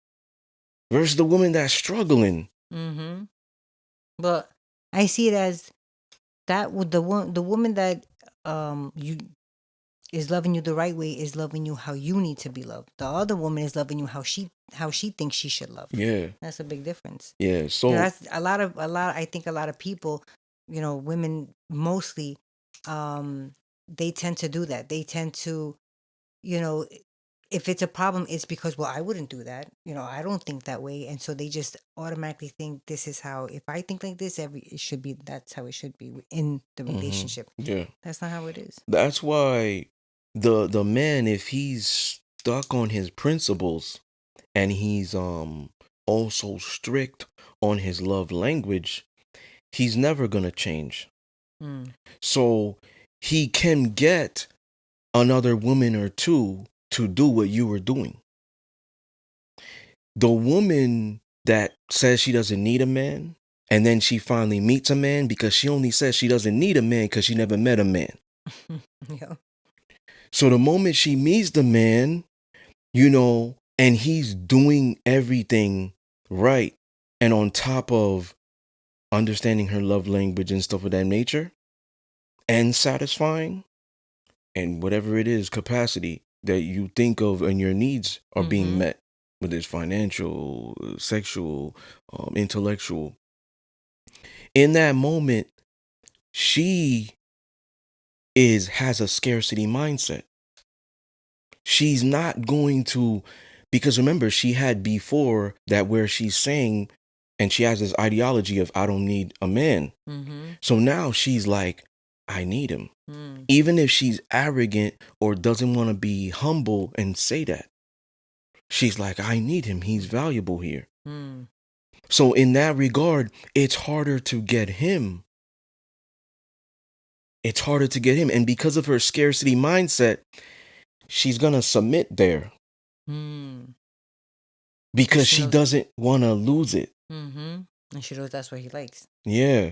Versus the woman that's struggling. But I see it as that with the woman that you is loving you the right way is loving you how you need to be loved. The other woman is loving you how she thinks she should love. Yeah. That's a big difference. Yeah. So that's a lot I think a lot of people, women mostly, they tend to do that. They tend to, if it's a problem, it's because, well, I wouldn't do that. I don't think that way. And so they just automatically think this is how, if I think like this, that's how it should be in the relationship. Yeah. That's not how it is. That's why the man, if he's stuck on his principles and he's also strict on his love language, he's never gonna change. So he can get another woman or two to do what you were doing. The woman that says she doesn't need a man, and then she finally meets a man because she only says she doesn't need a man because she never met a man. Yeah. So the moment she meets the man, and he's doing everything right, and on top of understanding her love language and stuff of that nature, and satisfying, and whatever it is, capacity that you think of and your needs are being met, whether it's financial, sexual, intellectual. In that moment, she has a scarcity mindset. She's not going to, because remember, she had before that where she's saying, and she has this ideology of, I don't need a man. So now she's like, I need him. Even if she's arrogant or doesn't want to be humble and say that. She's like, I need him. He's valuable here. So in that regard, it's harder to get him. It's harder to get him. And because of her scarcity mindset, she's going to submit there. Because she doesn't want to lose it. And she knows that's what he likes. Yeah.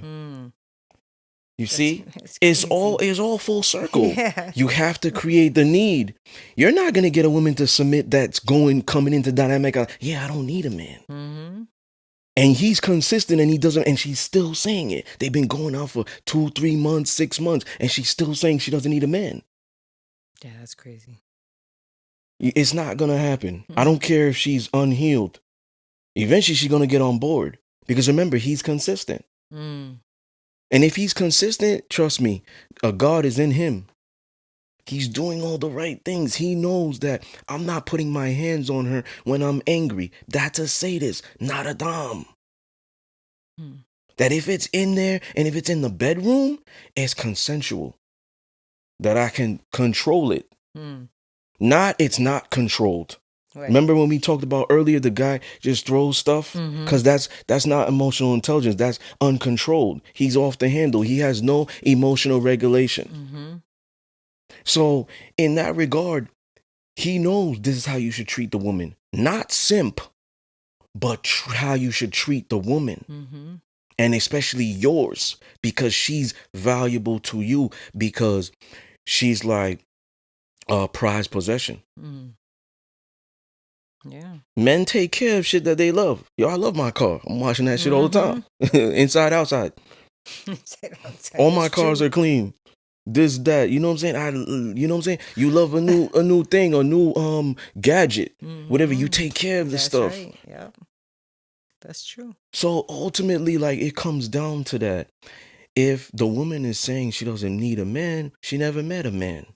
You see, it's all full circle. Yeah. You have to create the need. You're not going to get a woman to submit that's coming into dynamic. Yeah, I don't need a man. And he's consistent and he doesn't, and she's still saying it. They've been going out for 2, 3 months, 6 months, and she's still saying she doesn't need a man. Yeah, that's crazy. It's not going to happen. I don't care if she's unhealed. Eventually, she's going to get on board. Because remember, he's consistent. And if he's consistent, trust me, a God is in him. He's doing all the right things. He knows that I'm not putting my hands on her when I'm angry. That's a sadist, not a dom. That if it's in there and if it's in the bedroom, it's consensual. That I can control it. It's not controlled. Right. Remember when we talked about earlier, the guy just throws stuff? Because that's not emotional intelligence. That's uncontrolled. He's off the handle. He has no emotional regulation. So in that regard, he knows this is how you should treat the woman. Not simp, but how you should treat the woman. and especially yours, because she's valuable to you, because she's like a prized possession. Yeah. Men take care of shit that they love. Yo, I love my car. I'm washing that shit all the time. Inside, outside. All my cars are clean. This, that, you know what I'm saying? You know what I'm saying? You love a new thing, a new gadget, whatever. You take care of this stuff. Right. Yep. That's true. So ultimately, like, it comes down to that. If the woman is saying she doesn't need a man, she never met a man.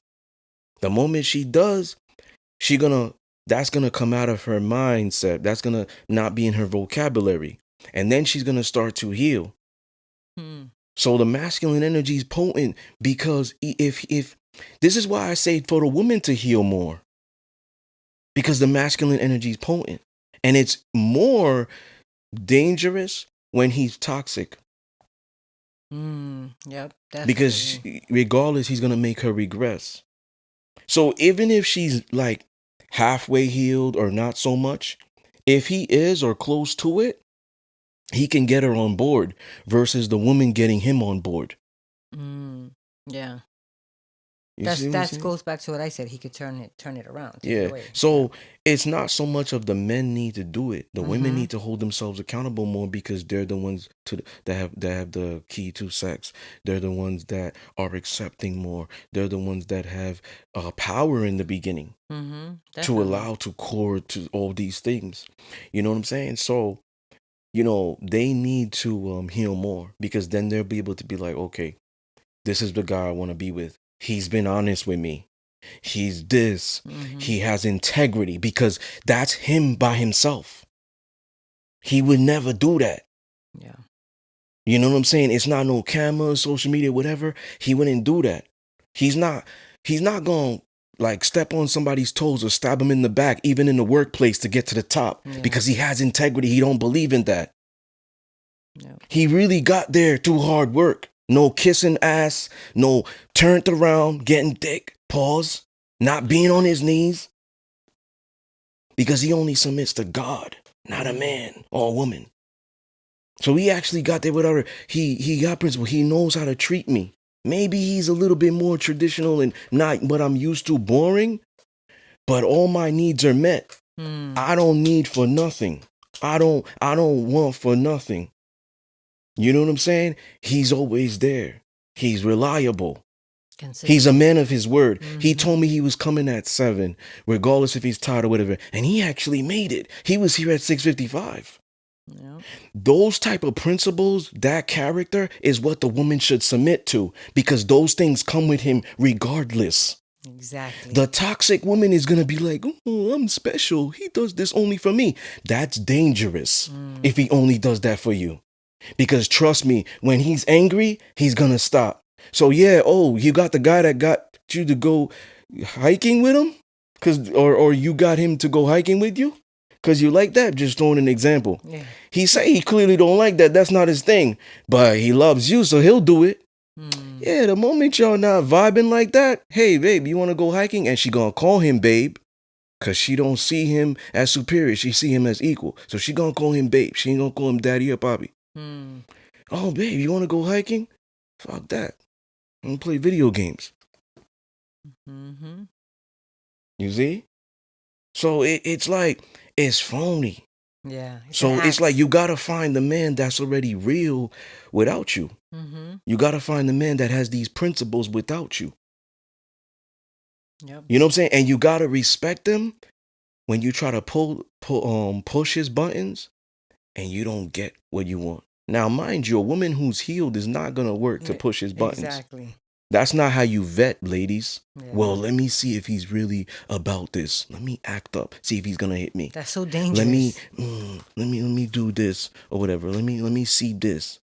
The moment she does, that's gonna come out of her mindset. That's gonna not be in her vocabulary. And then she's gonna start to heal. So the masculine energy is potent, because if this is why I say for the woman to heal more, because the masculine energy is potent, and it's more dangerous when he's toxic. Yep. Definitely. Because regardless, he's gonna make her regress. So even if she's like halfway healed or not so much, if he is or close to it, he can get her on board versus the woman getting him on board. Yeah. That goes back to what I said. He could turn it around. Yeah. It away. So it's not so much of the men need to do it. The women need to hold themselves accountable more, because they're the ones that have the key to sex. They're the ones that are accepting more. They're the ones that have power in the beginning to allow to core to all these things. You know what I'm saying? So, you know, they need to heal more, because then they'll be able to be like, okay, this is the guy I want to be with. He's been honest with me. He's this. He has integrity, because that's him by himself. He would never do that. Yeah. You know what I'm saying? It's not no camera, social media, whatever. He wouldn't do that. He's not going to like step on somebody's toes or stab him in the back, even in the workplace, to get to the top, because he has integrity. He don't believe in that. He really got there through hard work. No kissing ass, no turned around, getting dick, pause, not being on his knees. Because he only submits to God, not a man or a woman. So he actually got there with our, he got principle. He knows how to treat me. Maybe he's a little bit more traditional and not what I'm used to, boring, but all my needs are met. I don't need for nothing. I don't want for nothing. You know what I'm saying? He's always there. He's reliable. He's a man of his word. He told me he was coming at 7, regardless if he's tired or whatever. And he actually made it. He was here at 6:55. Those type of principles, that character, is what the woman should submit to, because those things come with him regardless. Exactly. The toxic woman is going to be like, oh, I'm special. He does this only for me. That's dangerous if he only does that for you. Because trust me, when he's angry, he's going to stop. So yeah, oh, you got the guy that got you to go hiking with him? Or you got him to go hiking with you? Because you like that? Just throwing an example. Yeah. He say he clearly don't like that. That's not his thing. But he loves you, so he'll do it. Yeah, the moment y'all not vibing like that, hey, babe, you want to go hiking? And she going to call him babe. Because she don't see him as superior. She see him as equal. So she going to call him babe. She ain't going to call him daddy or poppy. Oh, babe, you want to go hiking? Fuck that. I'm going to play video games. You see? So it's like, it's phony. Yeah. So it's like you got to find the man that's already real without you. You got to find the man that has these principles without you. Yep. You know what I'm saying? And you got to respect him when you try to push his buttons and you don't get what you want. Now, mind you, a woman who's healed is not going to work to push his buttons. Exactly. That's not how you vet, ladies. Yeah. Well, let me see if he's really about this. Let me act up. See if he's gonna hit me. That's so dangerous. Let me do this or whatever. Let me see this.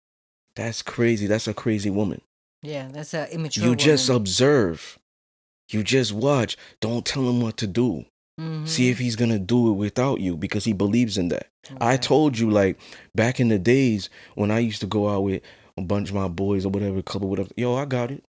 That's crazy. That's a crazy woman. Yeah, that's an immature You woman. just observe. You just watch. Don't tell him what to do. See if he's gonna do it without you, because he believes in that. Exactly. I told you, like, back in the days when I used to go out with a bunch of my boys or whatever, club or whatever. Yo, I got it.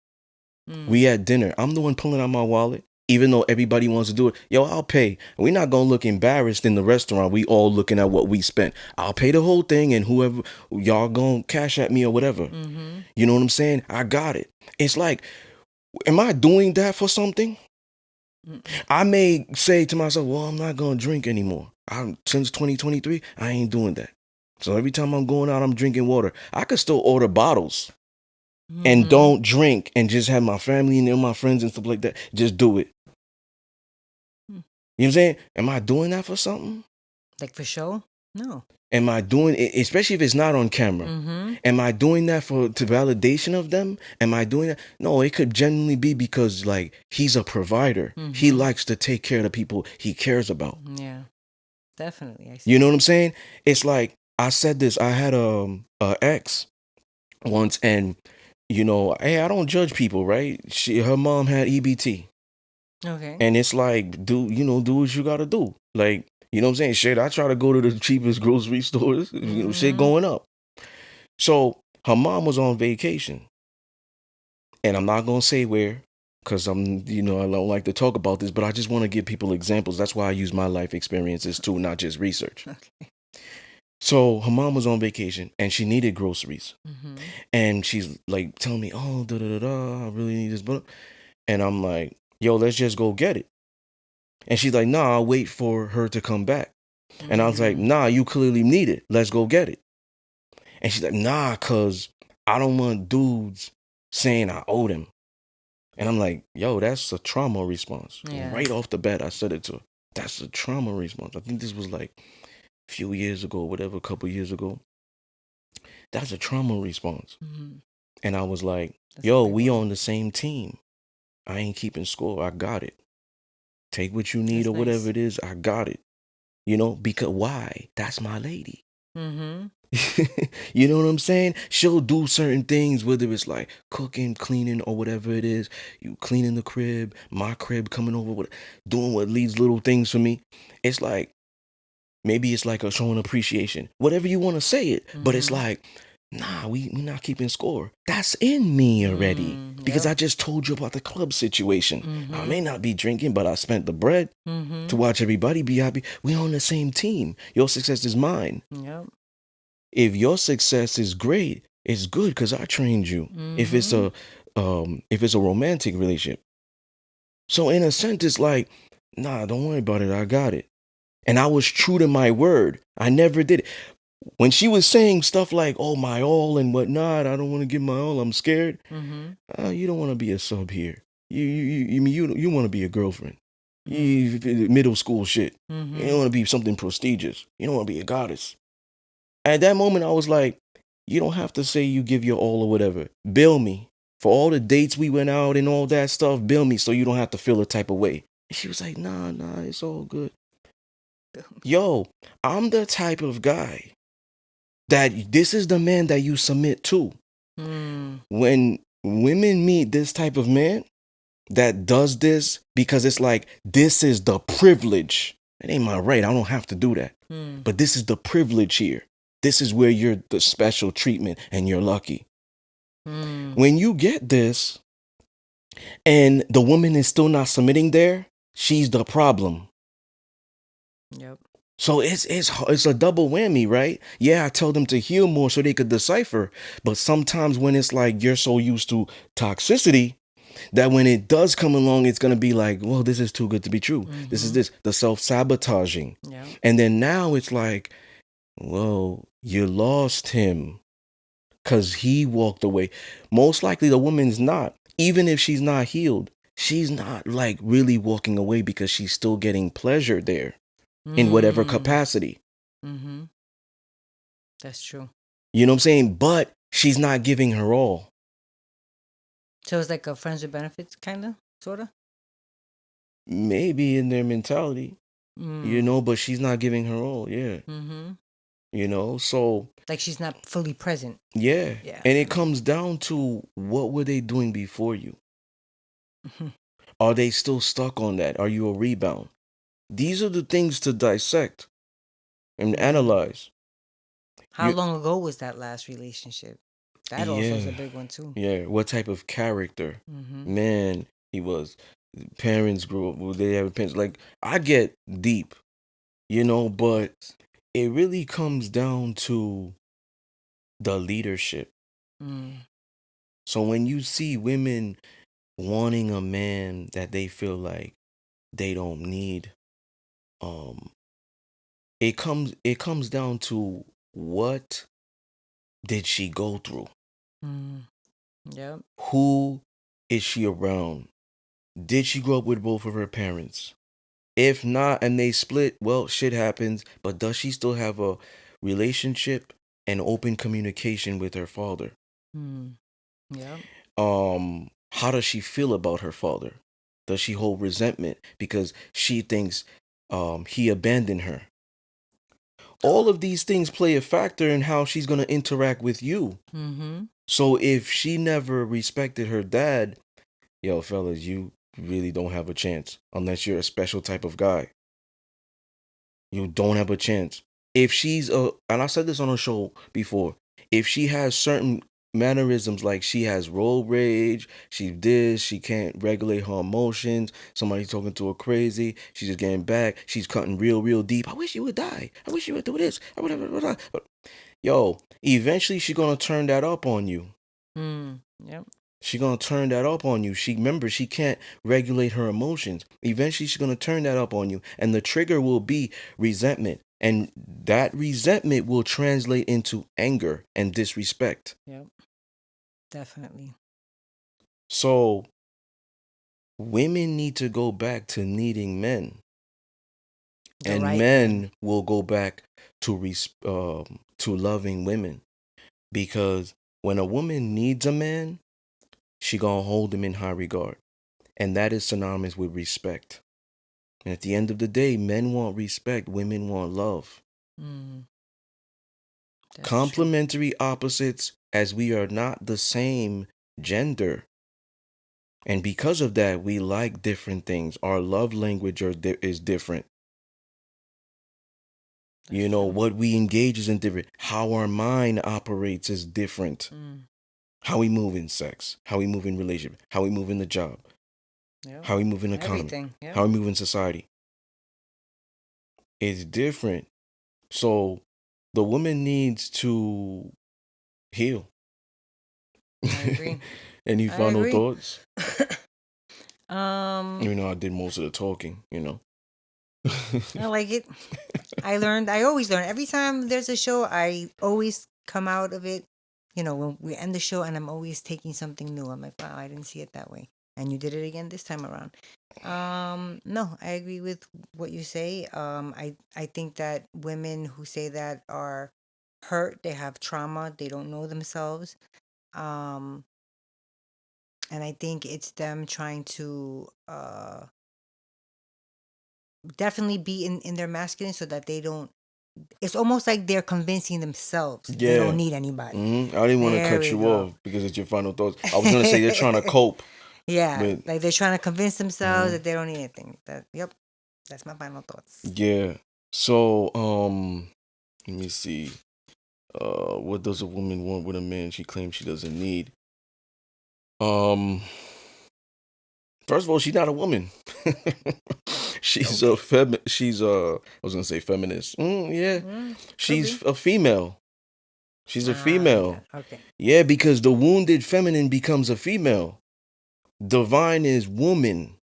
We had dinner. I'm the one pulling out my wallet. Even though everybody wants to do it, yo, I'll pay. We're not gonna look embarrassed in the restaurant. We all looking at what we spent. I'll pay the whole thing, and whoever y'all gonna cash at me or whatever. Mm-hmm. You know what I'm saying? I got it. It's like, am I doing that for something? Mm-mm. I may say to myself, well, I'm not gonna drink anymore. Since 2023, I ain't doing that. So every time I'm going out, I'm drinking water. I could still order bottles and don't drink and just have my family and my friends and stuff like that. Just do it. Hmm. You know what I'm saying? Am I doing that for something? Like for show? No. Am I doing it, especially if it's not on camera? Mm-hmm. Am I doing that to validation of them? Am I doing that? No, it could genuinely be because like he's a provider. He Mm-hmm. likes to take care of the people he cares about. Yeah. Definitely. I see. You know what I'm saying? It's like I said this. I had a ex once, and you know, hey, I don't judge people, right? Her mom had EBT. Okay. And it's like, do what you gotta do. Like, you know what I'm saying? Shit, I try to go to the cheapest grocery stores, shit going up. So her mom was on vacation. And I'm not gonna say where, because I don't like to talk about this, but I just want to give people examples. That's why I use my life experiences too, not just research. Okay. So her mom was on vacation and she needed groceries. Mm-hmm. And she's like telling me, oh, I really need this. But and I'm like, yo, let's just go get it. And she's like, nah, I'll wait for her to come back. And I was like, nah, you clearly need it. Let's go get it. And she's like, nah, cause I don't want dudes saying I owe them. And I'm like, yo, that's a trauma response. Yeah. Right off the bat, I said it to her. That's a trauma response. I think this was like a few years ago, whatever, a couple years ago. That's a trauma response. Mm-hmm. And I was like, That's yo, we on the same team. I ain't keeping score. I got it. Take what you need That's or whatever nice. it is. I got it. You know, because why? That's my lady. Mm-hmm. You know what I'm saying? She'll do certain things, whether it's like cooking, cleaning, or whatever it is. You cleaning the crib, my crib, coming over with doing what leads little things for me. It's like maybe it's like a showing appreciation, whatever you want to say it. But it's like, nah, we not keeping score. That's in me already because I just told you about the club situation. I may not be drinking, but I spent the bread to watch everybody be happy. We on the same team. Your success is mine. Yep. If your success is great, it's good because I trained you. If it's a romantic relationship. So in a sense, it's like, nah, don't worry about it. I got it. And I was true to my word. I never did it. When she was saying stuff like, oh, my all and whatnot, I don't want to give my all, I'm scared. You don't want to be a sub here. You want to be a girlfriend. Middle school shit. You don't want to be something prestigious. You don't want to be a goddess. At that moment, I was like, you don't have to say you give your all or whatever. Bill me. For all the dates we went out and all that stuff, bill me so you don't have to feel a type of way. And she was like, nah, it's all good. Yo, I'm the type of guy that this is the man that you submit to. When women meet this type of man that does this because it's like, this is the privilege. It ain't my right. I don't have to do that. But this is the privilege here. This is where you're the special treatment and you're lucky. When you get this and the woman is still not submitting there, she's the problem. Yep. So it's a double whammy, right? Yeah, I tell them to heal more so they could decipher. But sometimes when it's like you're so used to toxicity that when it does come along, it's going to be like, well, this is too good to be true. This is the self-sabotaging. Yeah. And then now it's like, well, you lost him because he walked away. Most likely the woman's not. Even if she's not healed, she's not like really walking away because she's still getting pleasure there in whatever capacity. That's true. You know what I'm saying? But she's not giving her all. So it's like a friends with benefits, kind of, sort of? Maybe in their mentality, but she's not giving her all. Yeah. So. Like she's not fully present. Yeah. Yeah. And it comes down to what were they doing before you? Are they still stuck on that? Are you a rebound? These are the things to dissect and analyze. How long ago was that last relationship? That also is a big one too. Yeah. What type of character? Man, he was. parents grew up, well, they have parents. Like, I get deep, but it really comes down to the leadership. Mm. So when you see women wanting a man that they feel like they don't need, um, it comes down to, what did she go through? Mm. Yep. Who is she around? Did she grow up with both of her parents? If not, and they split, well, shit happens. But does she still have a relationship and open communication with her father? Mm. Yep. How does she feel about her father? Does she hold resentment because she thinks he abandoned her? All of these things play a factor in how she's going to interact with you. Mm-hmm. So if she never respected her dad, yo, fellas, you really don't have a chance unless you're a special type of guy. You don't have a chance. If she's and I said this on a show before, if she has certain mannerisms, like she has road rage, she can't regulate her emotions, somebody talking to her crazy, she's just getting back, she's cutting real deep. I wish you would die. I wish you would do this. Yo, eventually she's gonna turn that up on you. Mm. Yep. She's gonna turn that up on you. She can't regulate her emotions. Eventually she's gonna turn that up on you. And the trigger will be resentment. And that resentment will translate into anger and disrespect. Yep. Definitely. So women need to go back to needing men. The And right man. men will go back to loving women. Because when a woman needs a man, she gonna hold him in high regard. And that is synonymous with respect. And at the end of the day, men want respect, women want love. Mm. That's true. Complementary opposites, as we are not the same gender. And because of that, we like different things. Our love language is different. That's true. What we engage is in different. How our mind operates is different. Mm. How we move in sex, how we move in relationship, how we move in the job, Yep. how we move in economy, Everything. Yep. how we move in society. It's different. So the woman needs to heal. I agree. Any I final agree. thoughts? um, I did most of the talking. I like it. I always learn. Every time there's a show, I always come out of it, when we end the show and I'm always taking something new. I'm like, wow, I didn't see it that way. And you did it again this time around. No, I agree with what you say. I think that women who say that are hurt, they have trauma, they don't know themselves. Um, and I think it's them trying to definitely be in their masculine so that they don't, it's almost like they're convincing themselves they Yeah. don't need anybody. I didn't want to There cut we you go. off because it's your final thoughts. I was gonna say they're trying to cope, Yeah, but like they're trying to convince themselves mhm, that they don't need anything. Yep, that's my final thoughts. yeah. So let me see. What does a woman want with a man she claims she doesn't need? Um, First of all, she's not a woman. She's Okay. a fem. I was gonna say feminist. Yeah, Could be. she's a female. She's a Yeah. female. Okay. Yeah, because the wounded feminine becomes a female. Divine is woman.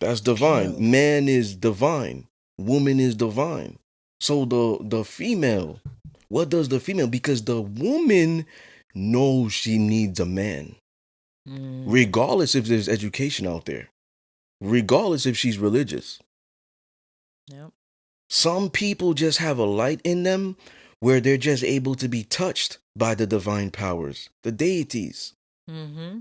That's divine. Healed. Man is divine. Woman is divine. So the female, what does the female? Because the woman knows she needs a man, Mm. regardless if there's education out there, regardless if she's religious. Yep. Some people just have a light in them where they're just able to be touched by the divine powers, the deities. Mm-hmm.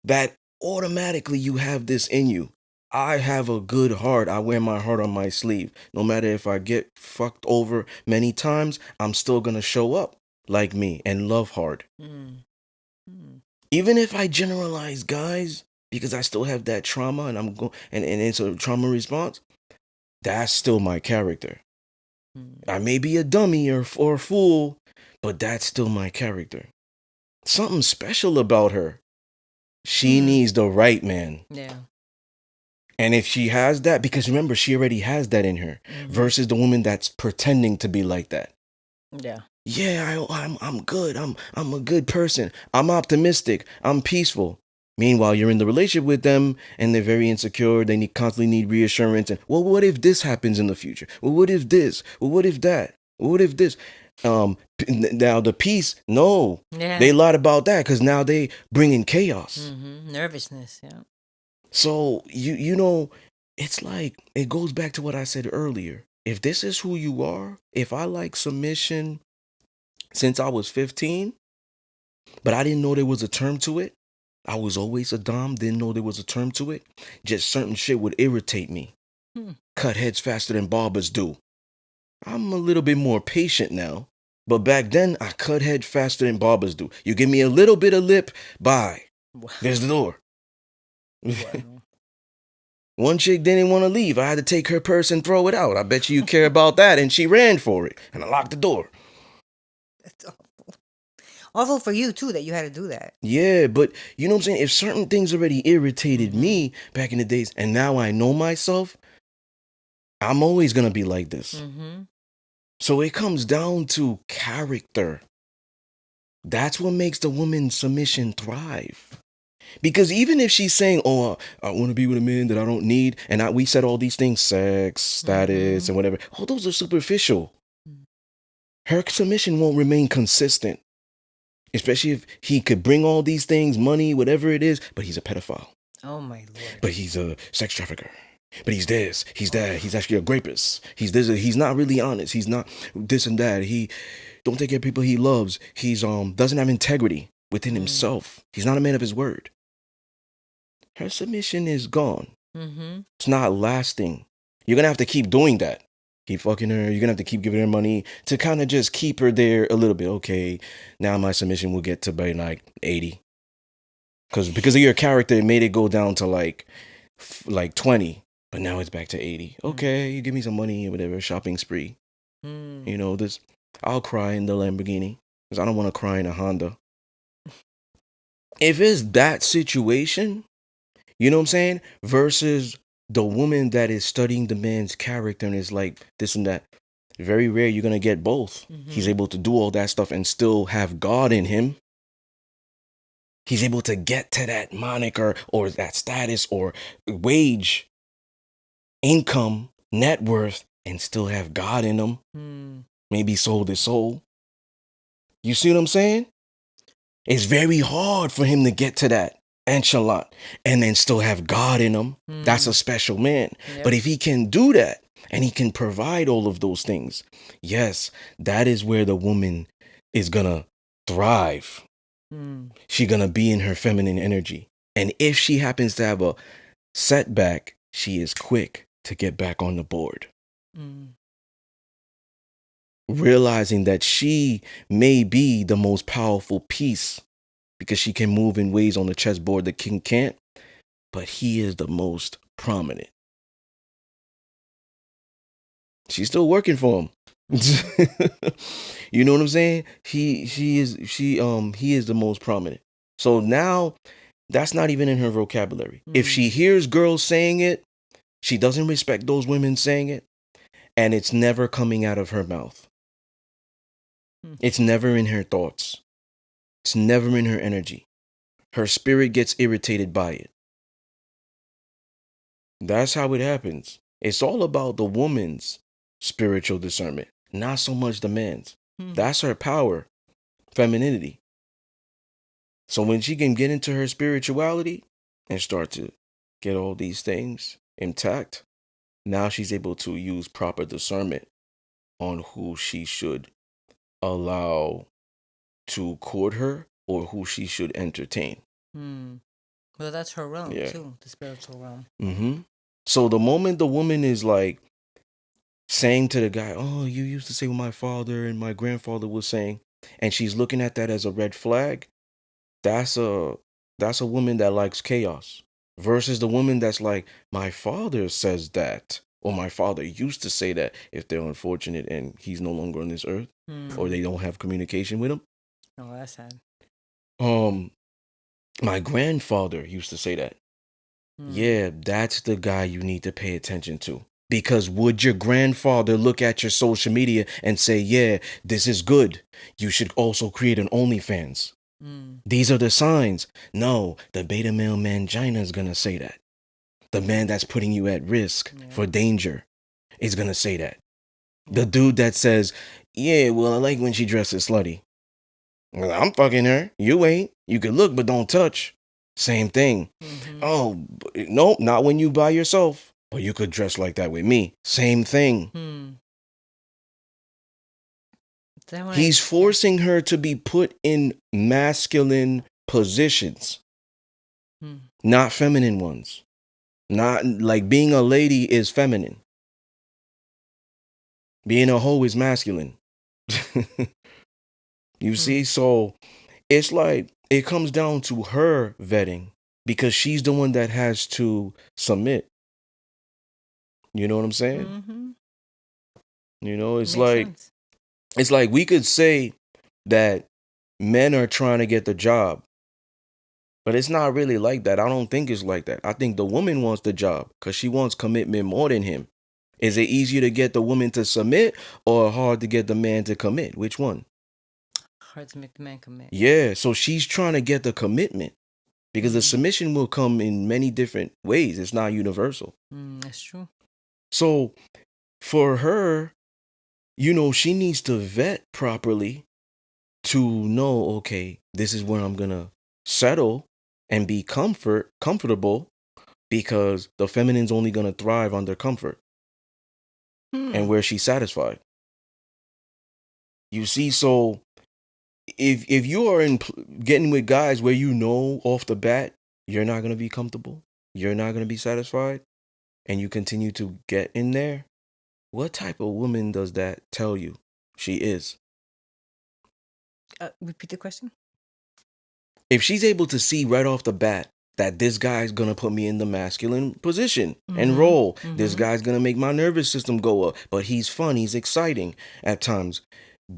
That automatically you have this in you. I have a good heart. I wear my heart on my sleeve. No matter if I get fucked over many times, I'm still gonna show up like me and love hard. Mm. Mm. Even if I generalize guys, because I still have that trauma and and it's a trauma response, that's still my character. Mm. I may be a dummy or a fool, but that's still my character. Something special about her. She Mm. needs the right man. Yeah. And if she has that, because remember, she already has that in her, versus the woman that's pretending to be like that. Yeah. Yeah, I'm good. I'm a good person. I'm optimistic. I'm peaceful. Meanwhile, you're in the relationship with them and they're very insecure. They constantly need reassurance. And well, what if this happens in the future? Well, what if this? Well, what if that? Well, what if this? Now the peace, no, Yeah. they lied about that because now they bring in chaos. Nervousness. Yeah. So you know, it's like it goes back to what I said earlier. If this is who you are, if I like submission since I was 15, but I didn't know there was a term to it. I was always a dom, didn't know there was a term to it. Just certain shit would irritate me. Cut heads faster than barbers do. I'm a little bit more patient now. But back then, I cut head faster than barbers do. You give me a little bit of lip, bye. Wow. There's the door. Wow. One chick didn't want to leave. I had to take her purse and throw it out. I bet you care about that. And she ran for it. And I locked the door. That's awful. Awful for you too that you had to do that. Yeah, but you know what I'm saying? If certain things already irritated me back in the days and now I know myself, I'm always going to be like this. So it comes down to character. That's what makes the woman's submission thrive. Because even if she's saying, oh, I want to be with a man that I don't need, and we said all these things, sex, status, and whatever, all those are superficial. Her submission won't remain consistent. Especially if he could bring all these things, money, whatever it is, but he's a pedophile. Oh my Lord. But he's a sex trafficker. But he's this, he's that, he's actually a rapist. He's this, he's not really honest. He's not this and that. He don't take care of people he loves. He's doesn't have integrity within himself. He's not a man of his word. Her submission is gone. It's not lasting. You're gonna have to keep doing that. Keep fucking her. You're gonna have to keep giving her money to kind of just keep her there a little bit. Okay, now my submission will get to by like 80. Because of your character, it made it go down to like 20, but now it's back to 80. Okay, you give me some money or whatever, shopping spree. You know, I'll cry in the Lamborghini because I don't want to cry in a Honda. If it's that situation, you know what I'm saying? Versus the woman that is studying the man's character and is like this and that. Very rare you're going to get both. He's able to do all that stuff and still have God in him. He's able to get to that moniker or that status or wage, income, net worth, and still have God in him. Maybe sold his soul. You see what I'm saying? It's very hard for him to get to that echelon and then still have God in him. That's a special man. Yep. But if he can do that and he can provide all of those things, yes, that is where the woman is gonna thrive. She's gonna be in her feminine energy. And if she happens to have a setback, she is quick to get back on the board. Realizing that she may be the most powerful piece because she can move in ways on the chessboard the king can't, but he is the most prominent. She's still working for him. You know what I'm saying? He is the most prominent. So now that's not even in her vocabulary. If she hears girls saying it, she doesn't respect those women saying it, and it's never coming out of her mouth. It's never in her thoughts. It's never in her energy. Her spirit gets irritated by it. That's how it happens. It's all about the woman's spiritual discernment, not so much the man's. That's her power, femininity. So when she can get into her spirituality and start to get all these things intact, now she's able to use proper discernment on who she should allow to court her or who she should entertain. Well, that's her realm too, the spiritual realm. So the moment the woman is like saying to the guy, oh, you used to say what my father and my grandfather was saying, and she's looking at that as a red flag, that's a woman that likes chaos. Versus the woman that's like, my father says that, or my father used to say that, if they're unfortunate and he's no longer on this earth, or they don't have communication with him. Oh, that's sad. My grandfather used to say that. yeah, that's the guy you need to pay attention to. Because would your grandfather look at your social media and say, yeah, this is good. You should also create an OnlyFans. These are the signs. No, the beta male mangina is going to say that. The man that's putting you at risk for danger is going to say that. The dude that says, yeah, well, I like when she dresses slutty. Well, I'm fucking her. You ain't. You can look, but don't touch. Same thing. Oh, nope, not when you by yourself. But you could dress like that with me. Same thing. He's forcing her to be put in masculine positions, not feminine ones. Not like being a lady is feminine. Being a hoe is masculine. You see? So it's like it comes down to her vetting because she's the one that has to submit. You know what I'm saying? You know, it's like we could say that men are trying to get the job, but it's not really like that. I don't think it's like that. I think the woman wants the job because she wants commitment more than him. Is it easier to get the woman to submit or hard to get the man to commit? Which one? Hard to make the man commit. Yeah, so she's trying to get the commitment because the submission will come in many different ways. It's not universal. That's true. So for her, you know, she needs to vet properly to know, okay, this is where I'm going to settle and be comfortable because the feminine's only going to thrive under comfort and where she's satisfied. You see, so if you are getting with guys where you know off the bat you're not going to be comfortable, you're not going to be satisfied, and you continue to get in there, what type of woman does that tell you she is? Repeat the question. If she's able to see right off the bat that this guy's going to put me in the masculine position and role, this guy's going to make my nervous system go up, but he's fun, he's exciting at times,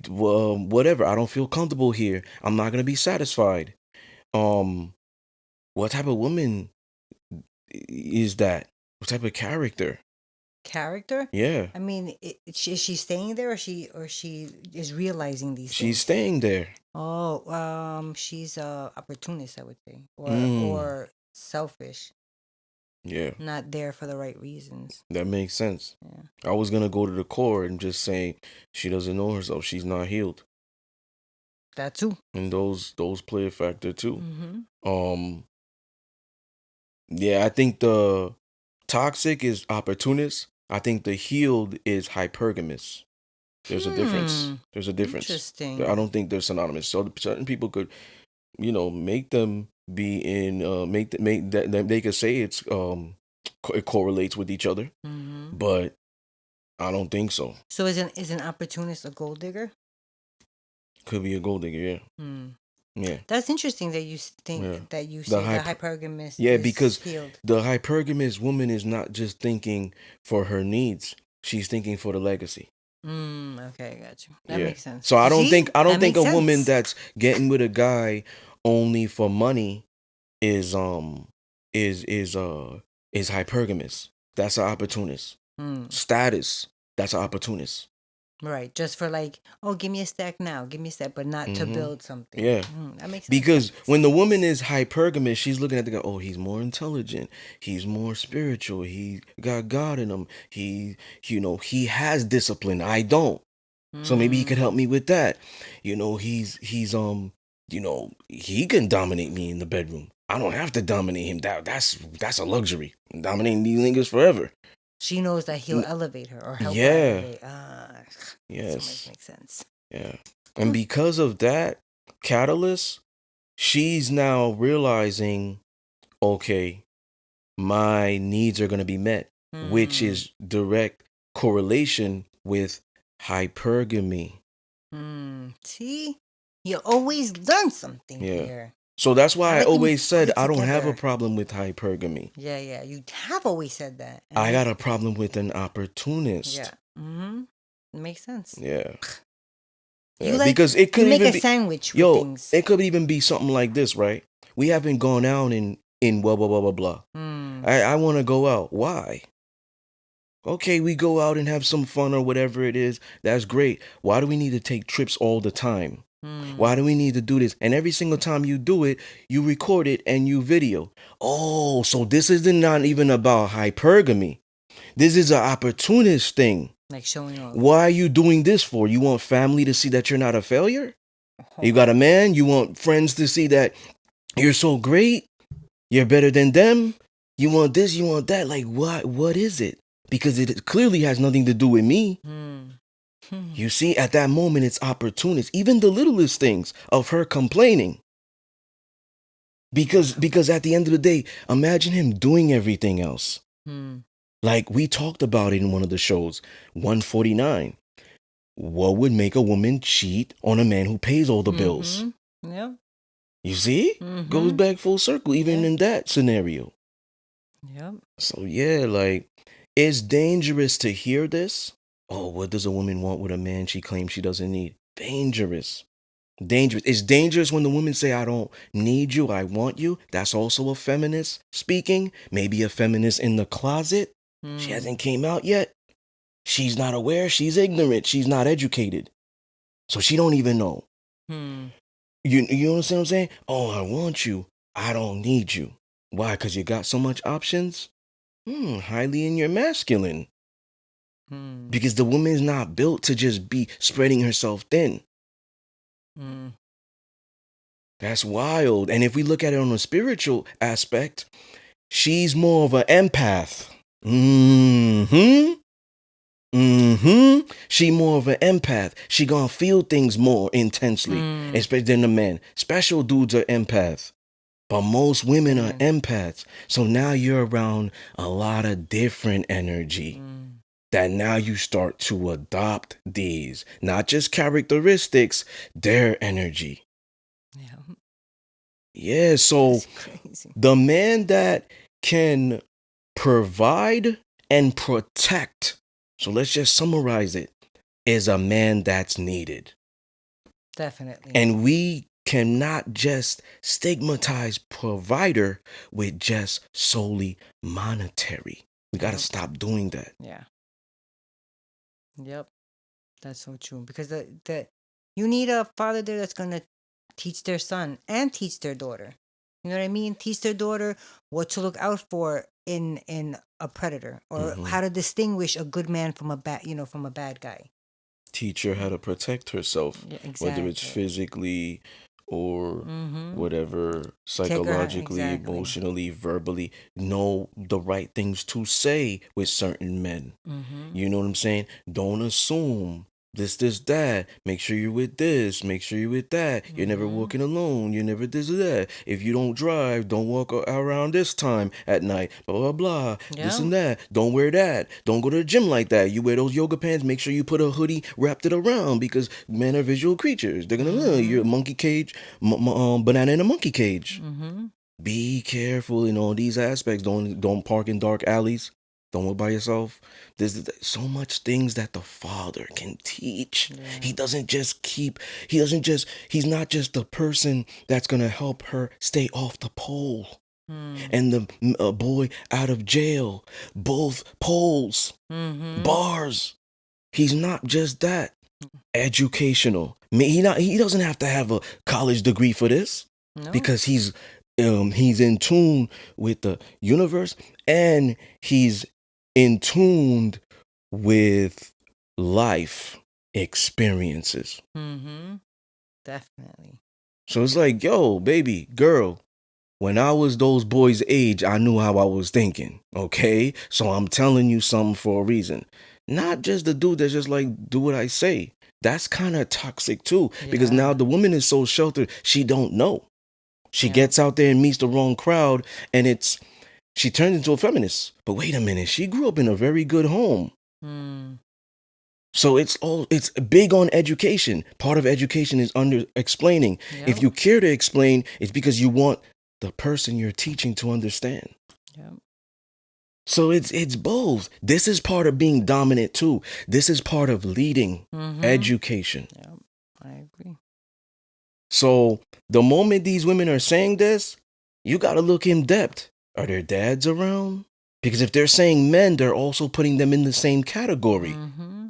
whatever, I don't feel comfortable here, I'm not going to be satisfied. What type of woman is that? What type of character? Yeah. I mean, is she staying there, or she is realizing these things? She's staying there. Oh, she's a opportunist, I would say, or selfish. Yeah. Not there for the right reasons. That makes sense. Yeah. I was gonna go to the core and just say she doesn't know herself. She's not healed. That too. And those play a factor too. Yeah, I think the toxic is opportunist. I think the healed is hypergamous. There's a difference. There's a difference. Interesting. I don't think they're synonymous. So certain people could, you know, make them be in make that they could say it's it correlates with each other, but I don't think so. So is an opportunist a gold digger? Could be a gold digger, yeah. Yeah. That's interesting that you think that you say the hypergamous. Yeah, is because healed. the hypergamous woman is not just thinking for her needs; she's thinking for the legacy. Okay, I got you. That makes sense. So I don't think a woman that's getting with a guy only for money is hypergamous. That's an opportunist. Status, that's an opportunist. Right, just for like, oh, give me a stack now, give me a stack, but not to build something. Yeah, that makes sense. Because when the woman is hypergamous, she's looking at the guy. Oh, he's more intelligent. He's more spiritual. He got God in him. He has discipline. I don't. So maybe he could help me with that. You know, he's he can dominate me in the bedroom. I don't have to dominate him. That's a luxury. I'm dominating these niggas forever. She knows that he'll elevate her or help her elevate. Yes. That makes sense. Yeah. And because of that catalyst, she's now realizing, okay, my needs are going to be met, which is direct correlation with hypergamy. See? You always learn something here. So that's why I always said I don't have a problem with hypergamy. Yeah. You have always said that. I got a problem with an opportunist. Yeah. It makes sense. Yeah. Because it could even make be a sandwich with things. It could even be something like this, right? We haven't gone out in in blah, blah, blah, blah, blah. I want to go out. Why? Okay, we go out and have some fun or whatever it is. That's great. Why do we need to take trips all the time? Why do we need to do this? And every single time you do it, you record it and you video. Oh, so this isn't not even about hypergamy. This is an opportunist thing. Like showing off. Why are you doing this for? You want family to see that you're not a failure? You got a man? You want friends to see that you're so great? You're better than them? You want this, you want that? Like what is it? Because it clearly has nothing to do with me. You see, at that moment, it's opportunist. Even the littlest things of her complaining. Because at the end of the day, imagine him doing everything else. Like we talked about it in one of the shows, 149. What would make a woman cheat on a man who pays all the bills? Yeah. You see? Goes back full circle, even in that scenario. Yep. So yeah, like, it's dangerous to hear this. Oh, what does a woman want with a man she claims she doesn't need? Dangerous. Dangerous. It's dangerous when the women say, I don't need you, I want you. That's also a feminist speaking. Maybe a feminist in the closet. She hasn't came out yet. She's not aware. She's ignorant. She's not educated. So she don't even know. You understand what I'm saying? Oh, I want you. I don't need you. Why? Because you got so much options? Highly in your masculine. Because the woman is not built to just be spreading herself thin. That's wild. And if we look at it on a spiritual aspect, she's more of an empath. She more of an empath. She gonna feel things more intensely, especially than the men. Special dudes are empaths, but most women are empaths. So now you're around a lot of different energy. That now you start to adopt these, not just characteristics, their energy. Yeah, so the man that can provide and protect, so let's just summarize it, is a man that's needed. Definitely. And we cannot just stigmatize provider with just solely monetary. We got to stop doing that. Yeah. Yep. That's so true. Because the you need a father there that's gonna teach their son and teach their daughter. You know what I mean? Teach their daughter what to look out for in a predator, or how to distinguish a good man from a bad guy. Teach her how to protect herself, Yeah, exactly. whether it's physically or whatever, psychologically, emotionally, verbally. Know the right things to say with certain men. You know what I'm saying? Don't assume this, that. Make sure you're with this. Make sure you're with that. You're never walking alone. You're never this or that. If you don't drive, don't walk around this time at night. Blah, blah, blah. This and that. Don't wear that. Don't go to the gym like that. You wear those yoga pants. Make sure you put a hoodie wrapped it around, because men are visual creatures. They're going to know you're a monkey cage, banana in a monkey cage. Be careful in all these aspects. Don't park in dark alleys. Don't work by yourself. There's so much things that the father can teach. He doesn't just he's not just the person that's going to help her stay off the pole. And the boy out of jail, both poles, bars. He's not just that. Educational. He doesn't have to have a college degree for this. No. Because he's in tune with the universe, and he's in tune with life experiences. Definitely. So it's like, yo, baby girl, when I was those boys' age, I knew how I was thinking. Okay, so I'm telling you something for a reason. Not just the dude that's just like, do what I say. That's kind of toxic too, because now the woman is so sheltered, she don't know. She gets out there and meets the wrong crowd, and she turns into a feminist. But wait a minute, she grew up in a very good home. So it's big on education. Part of education is under explaining. If you care to explain, it's because you want the person you're teaching to understand. So it's both. This is part of being dominant too. This is part of leading education. I agree. So the moment these women are saying this, You got to look in depth. Are their dads around? Because if they're saying men, they're also putting them in the same category. Mm-hmm.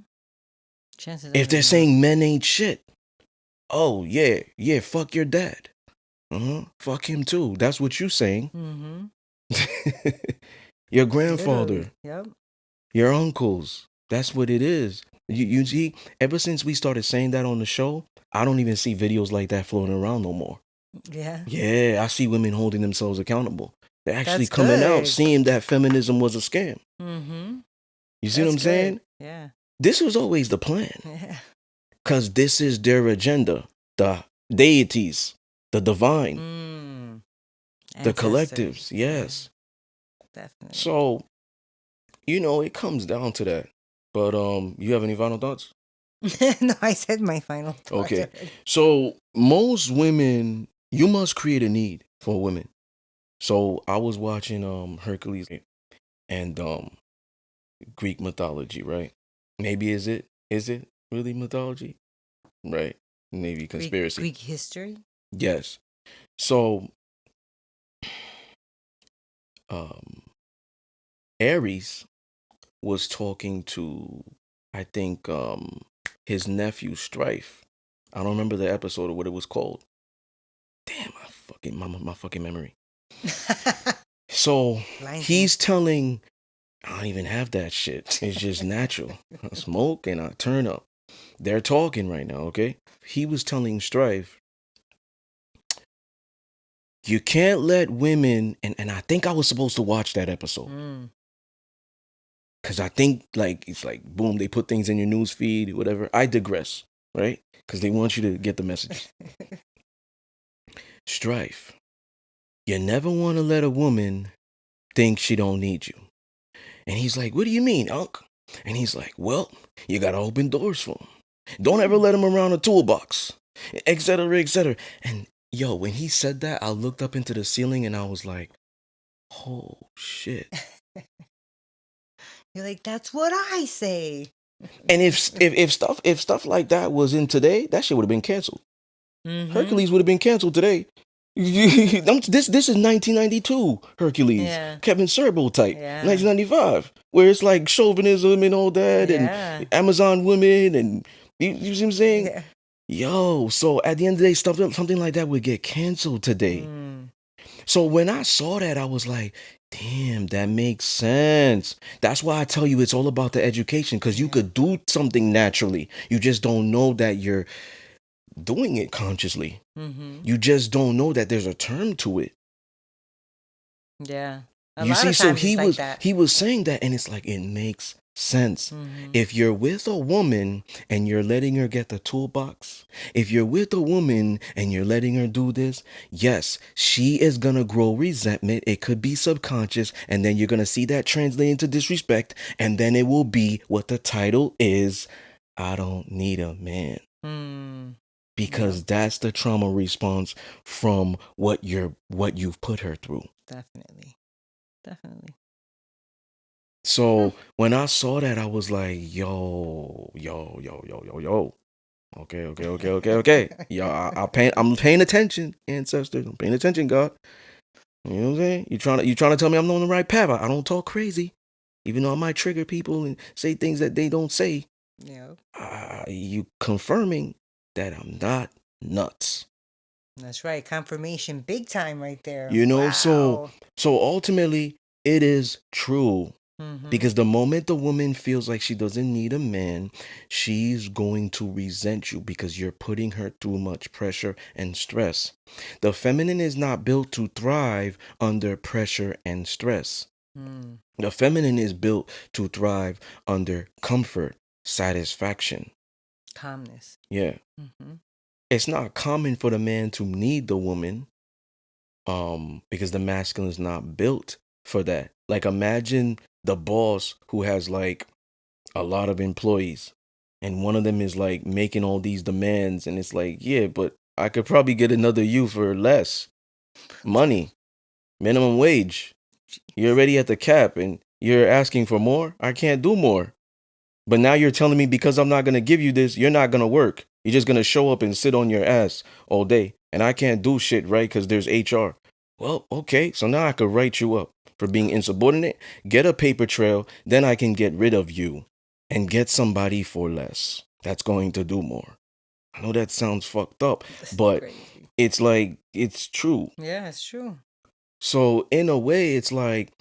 Chances If are they're not. saying men ain't shit, oh yeah, fuck your dad. Fuck him too. That's what you saying. Mm-hmm. Your Literally. grandfather, Yep. your uncles. That's what it is. You see, ever since we started saying that on the show, I don't even see videos like that floating around no more. Yeah. Yeah, I see women holding themselves accountable. They're actually That's coming out good. seeing that feminism was a scam. Mm-hmm. You see That's what I'm good. saying? Yeah. This was always the plan. Yeah. Because this is their agenda. The deities, the divine, the collectives. Ancestors. Yes. Yeah, definitely. So, it comes down to that. But you have any final thoughts? No, I said my final thoughts Okay. already. So most women, you must create a need for women. So I was watching Hercules and Greek mythology, right? Maybe is it really mythology? Right. Maybe conspiracy. Greek history. Yes. So um Ares was talking to, I think, his nephew Strife. I don't remember the episode or what it was called. Damn, my fucking memory. So he's telling, I don't even have that shit. It's just natural. I smoke and I turn up. They're talking right now, okay? He was telling Strife, you can't let women, and I think I was supposed to watch that episode. Because I think, it's like, boom, they put things in your news feed, whatever. I digress, right? Because they want you to get the message. Strife. You never want to let a woman think she don't need you. And he's like, what do you mean, Unc? And he's like, well, you got to open doors for him. Don't ever let him around a toolbox, etc., etc. And yo, when he said that, I looked up into the ceiling and I was like, oh, shit. You're like, that's what I say. And if stuff like that was in today, that shit would have been canceled. Hercules would have been canceled today. This is 1992 Hercules, Yeah. Kevin Sorbo type, Yeah. 1995, where it's like chauvinism and all that, Yeah. and Amazon women, and you see what I'm saying? Yeah. Yo, so at the end of the day, something like that would get canceled today. So when I saw that, I was like, damn, that makes sense. That's why I tell you it's all about the education, because you could do something naturally. You just don't know that you're doing it consciously. You just don't know that there's a term to it. Yeah. You see, so he was saying that, and it's like, it makes sense. If you're with a woman and you're letting her get the toolbox, if you're with a woman and you're letting her do this, yes, she is gonna grow resentment. It could be subconscious, and then you're gonna see that translate into disrespect, and then it will be what the title is, I don't need a man. Because that's the trauma response from what you've put her through. Definitely. So when I saw that, I was like, yo. Okay. Yo, I'm paying attention, ancestors. I'm paying attention, God. You know what I'm saying? You trying to tell me I'm on the right path. I don't talk crazy. Even though I might trigger people and say things that they don't say. Yeah. You confirming that I'm not nuts. That's right. Confirmation big time right there. Wow. So ultimately it is true. Because the moment the woman feels like she doesn't need a man, she's going to resent you because you're putting her through much pressure and stress. The feminine is not built to thrive under pressure and stress. The feminine is built to thrive under comfort, satisfaction, calmness. Yeah. It's not common for the man to need the woman, because the masculine is not built for that. Like, imagine the boss who has like a lot of employees, and one of them is like making all these demands, and it's like, yeah, but I could probably get another you for less money, minimum wage. You're already at the cap, and you're asking for more. I can't do more. But now you're telling me because I'm not gonna give you this, you're not gonna work. You're just gonna show up and sit on your ass all day, and I can't do shit, right? Because there's HR. Well, okay, so now I could write you up for being insubordinate, get a paper trail, then I can get rid of you and get somebody for less. That's going to do more. I know that sounds fucked up, but Crazy. it's like, it's true. Yeah, it's true. So, in a way, it's like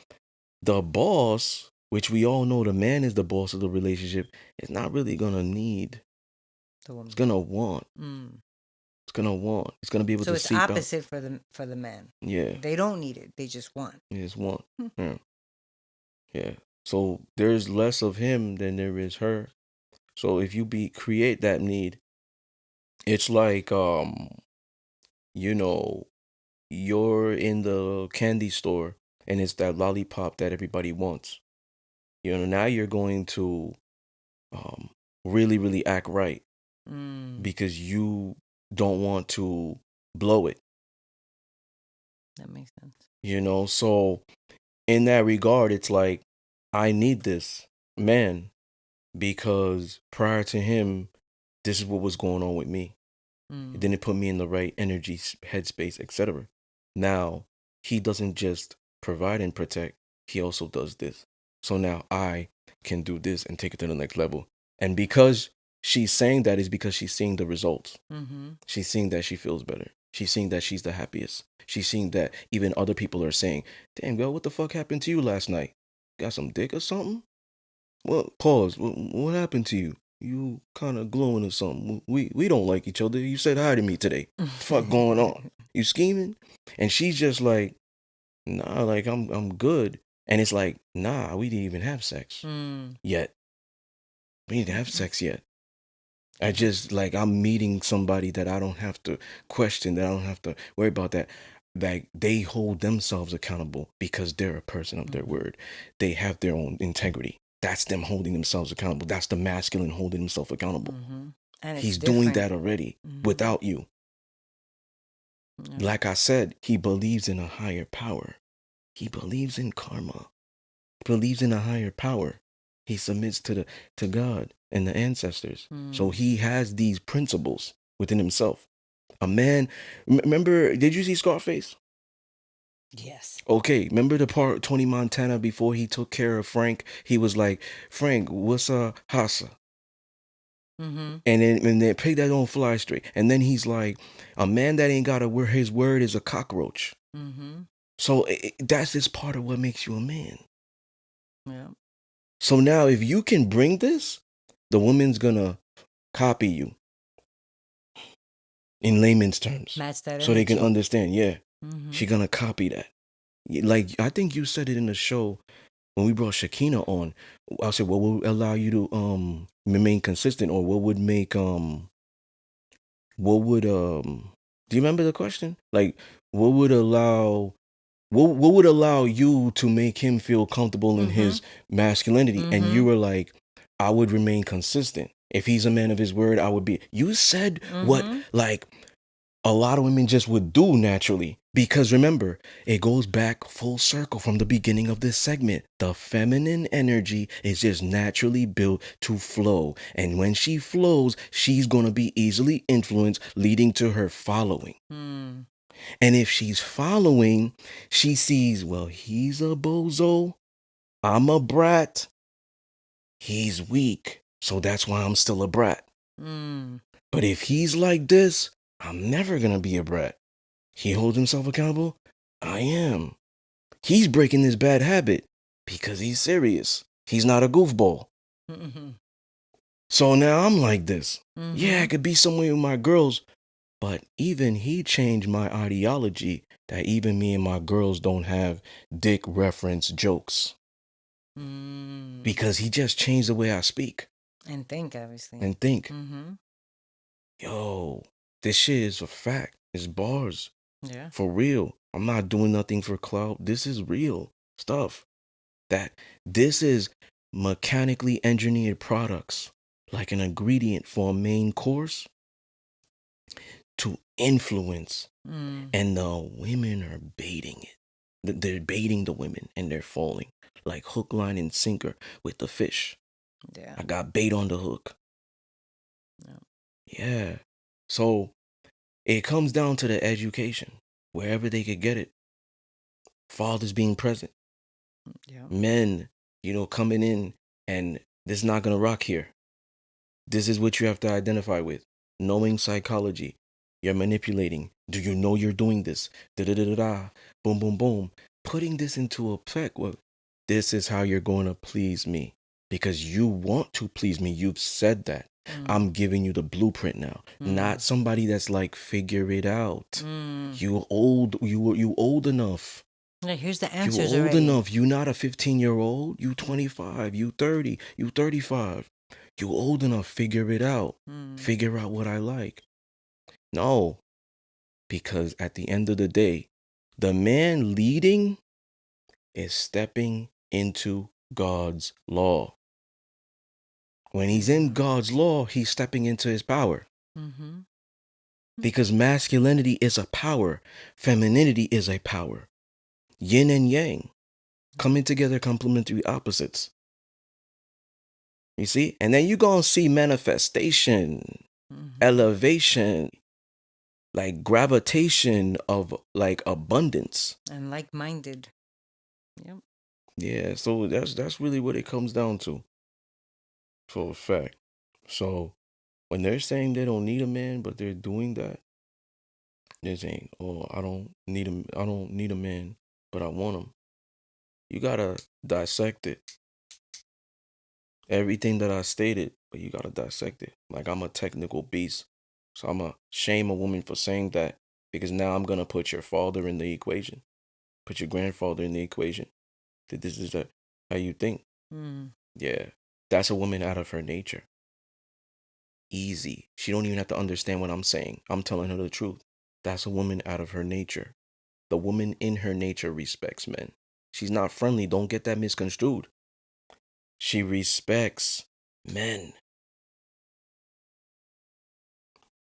the boss, which we all know the man is the boss of the relationship, is not really gonna need. The woman. It's gonna want. Mm. It's gonna want. It's gonna be able So to it's seep out. opposite for the man. Yeah, They don't need it. They just want. it is want. Hmm. Yeah. Yeah. So there's less of him than there is her. So if you create that need, it's like you know, you're in the candy store and it's that lollipop that everybody wants. You know, now you're going to um really, really act right Mm. because you don't want to blow it. That makes sense. You know, so in that regard, it's like I need this man because prior to him, this is what was going on with me. It Mm. didn't put me in the right energy, headspace, etc. Now, he doesn't just provide and protect, he also does this. So now I can do this and take it to the next level. And because she's saying that is because she's seeing the results. Mm-hmm. She's seeing that she feels better. She's seeing that she's the happiest. She's seeing that even other people are saying, damn, girl, what the fuck happened to you last night? Got some dick or something? Well, pause. What happened to you? You kind of glowing or something. We don't like each other. You said hi to me today. What the fuck going on? You scheming? And she's just like, nah, like I'm good. And it's like, nah, we didn't even have sex Mm. yet. We didn't have sex yet. I just like I'm meeting somebody that I don't have to question, that I don't have to worry about that. Like they hold themselves accountable because they're a person of their Mhm. word. They have their own integrity. That's them holding themselves accountable. That's the masculine holding himself accountable. Mm-hmm. And it's He's doing different. that already Mhm. without you. Yeah. Like I said, he believes in a higher power. He believes in karma. He believes in a higher power. He submits to God and the ancestors. So Mm. he has these principles within himself. A man, remember, did you see Scarface? Yes. Okay, remember the part Tony Montana before he took care of Frank? He was like, Frank, what's a hassa? Mm-hmm. And then pig that don't fly straight. And then he's like, a man that ain't got to wear his word is a cockroach. Mm-hmm. So that's just part of what makes you a man. Yeah. So now if you can bring this, the woman's gonna copy you in layman's terms. Match that So they can energy. understand, yeah, Mm-hmm. she gonna copy that. Like, I think you said it in the show when we brought Shakina on. I said, what would allow you to remain consistent, or what would make what would do you remember the question? Like, what would allow what would allow you to make him feel comfortable in Mm-hmm. his masculinity? And you Mm-hmm. were like, I would remain consistent. If he's a man of his word, I would be. You said what Mm-hmm. like a lot of women just would do naturally. Because remember, it goes back full circle from the beginning of this segment. The feminine energy is just naturally built to flow. And when she flows, she's going to be easily influenced, leading to her following. Mm. And if she's following, she sees, well, he's a bozo. I'm a brat. He's weak. So that's why I'm still a brat. Mm. But if he's like this, I'm never going to be a brat. He holds himself accountable. I am. He's breaking this bad habit because he's serious. He's not a goofball. Mm-hmm. So now I'm like this. Mm-hmm. Yeah, I could be somewhere with my girls, but even he changed my ideology that even me and my girls don't have dick reference jokes. Mm. Because he just changed the way I speak And think, obviously. and think. Mm-hmm. Yo, this shit is a fact. It's bars. Yeah. For real. I'm not doing nothing for clout. This is real stuff. That this is mechanically engineered products, like an ingredient for a main course to influence. Mm. And the women are baiting it. They're baiting the women and they're falling like hook, line, and sinker with the fish. Yeah. I got bait on the hook. Yeah. Yeah. So it comes down to the education, wherever they could get it. fathers being present, Yeah. men, coming in, and this is not gonna rock here. This is what you have to identify with. Knowing psychology. You're manipulating. Do you know you're doing this? Da da da da da. Boom boom boom. Putting this into effect. Well, this is how you're going to please me because you want to please me. You've said that. I'm giving you the blueprint now. Not somebody that's like figure it out. You old. You old enough. Like, here's the You answers old already. enough. You not a 15-year-old. You 25. You 30. You 35. You old enough. Figure it out. Figure out what I like. No, because at the end of the day, the man leading is stepping into God's law. When he's in God's law, he's stepping into his power. Because masculinity is a power. Femininity is a power. Yin and yang. Coming together, complementary opposites. You see? And then you're going to see manifestation, elevation, like gravitation of like abundance. And like-minded. Yep. Yeah, so that's really what it comes down to. For a fact. So when they're saying they don't need a man, but they're doing that, they're saying, "Oh, I don't need a man, but I want him." You gotta dissect it. Everything that I stated, but you gotta dissect it. Like I'm a technical beast, so I'm gonna shame a woman for saying that because now I'm gonna put your father in the equation, put your grandfather in the equation. That this is how you think. Yeah, that's a woman out of her nature. Easy. She don't even have to understand what I'm saying. I'm telling her the truth. That's a woman out of her nature. The woman in her nature respects men. She's not friendly. Don't get that misconstrued. She respects men.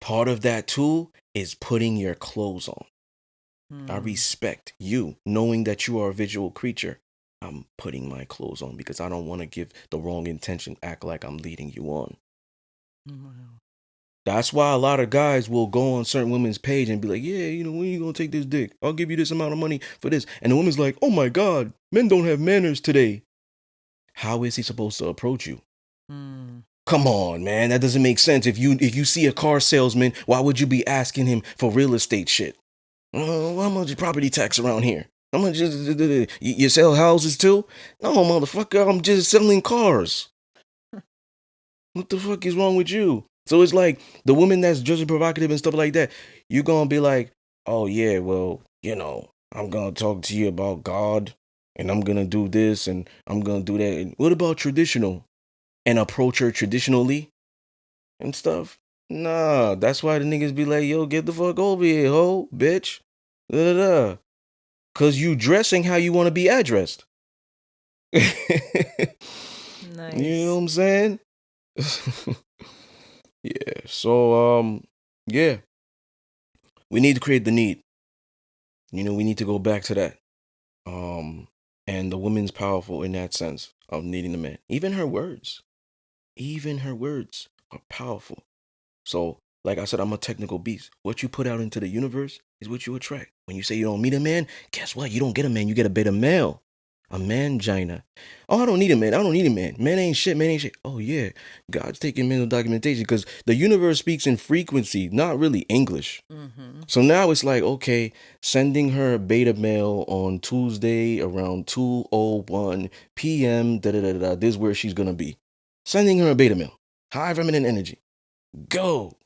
Part of that too is putting your clothes on. I respect you, knowing that you are a visual creature. I'm putting my clothes on because I don't want to give the wrong intention, act like I'm leading you on. That's why a lot of guys will go on certain women's page and be like, yeah, when are you going to take this dick? I'll give you this amount of money for this. And the woman's like, oh my God, men don't have manners today. How is he supposed to approach you? Come on, man. That doesn't make sense. If you see a car salesman, why would you be asking him for real estate shit? How much is property tax around here? How much you sell houses too? No, motherfucker, I'm just selling cars. What the fuck is wrong with you? So it's like the woman that's just provocative and stuff like that, you're going to be like, oh yeah, well, I'm going to talk to you about God and I'm going to do this and I'm going to do that. And what about traditional? And approach her traditionally and stuff? Nah, that's why the niggas be like, yo, get the fuck over here, ho, bitch. Da, da, da. Cause you dressing how you want to be addressed. Nice. You know what I'm saying? Yeah. So yeah. We need to create the need. We need to go back to that. And the woman's powerful in that sense of needing the man. Even her words are powerful. So, like I said, I'm a technical beast. What you put out into the universe is what you attract. When you say you don't meet a man, guess what? You don't get a man. You get a beta male. A mangina. Oh, I don't need a man. I don't need a man. Man ain't shit. Man ain't shit. Oh, yeah. God's taking mental documentation because the universe speaks in frequency, not really English. So now it's like, okay, sending her a beta male on Tuesday around 2:01 p.m. Da-da-da-da. This is where she's going to be. Sending her a beta male. High feminine energy. Go.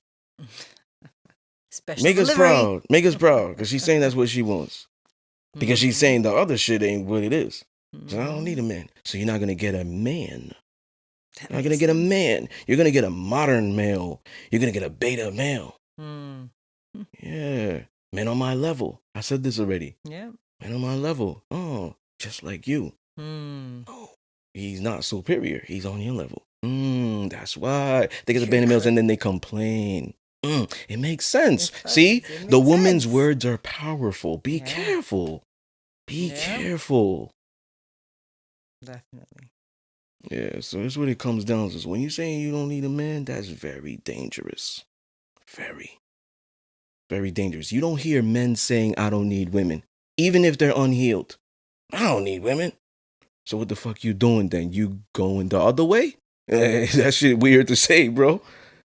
Special Make us delivery. proud. Make us proud. Because she's saying that's what she wants. Because she's saying the other shit ain't what it is. So I don't need a man. So you're not going to get a man. You're not going to get a man. You're going to get a modern male. You're going to get a beta male. Yeah. Men on my level. I said this already. Yeah. Men on my level. Oh, just like you. Oh, he's not superior. He's on your level. That's why they get the beta males and then they complain. It makes sense. See, the woman's words are powerful. Be careful. Be careful. Definitely. Yeah, so that's what it comes down to. When you're saying you don't need a man, that's very dangerous. Very, very dangerous. You don't hear men saying, I don't need women, even if they're unhealed. I don't need women. So what the fuck you doing then? You going the other way? That shit weird to say, bro.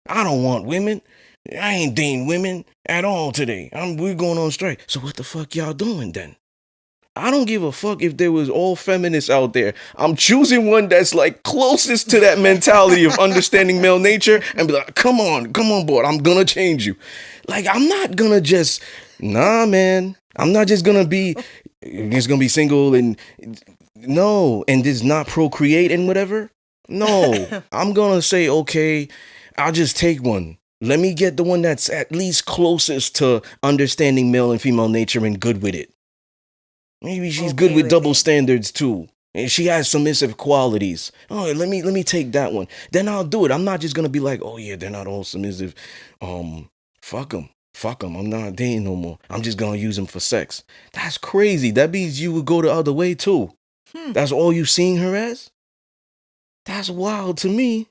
I don't want women. I ain't dating women at all today. We're going on strike. So what the fuck y'all doing then? I don't give a fuck if there was all feminists out there. I'm choosing one that's like closest to that mentality of understanding male nature and be like, come on board. I'm gonna change you. Like, I'm not gonna just, nah, man. I'm not just gonna be single and no, and just not procreate and whatever. No, I'm gonna say, okay, I'll just take one. Let me get the one that's at least closest to understanding male and female nature and good with it. Maybe she's good Okay with with double it. standards too. And she has submissive qualities. Oh, let me take that one. Then I'll do it. I'm not just gonna be like, oh yeah, they're not all submissive. Fuck them. Fuck them. I'm not dating no more. I'm just gonna use them for sex. That's crazy. That means you would go the other way too. Hmm. That's all you seeing her as? That's wild to me.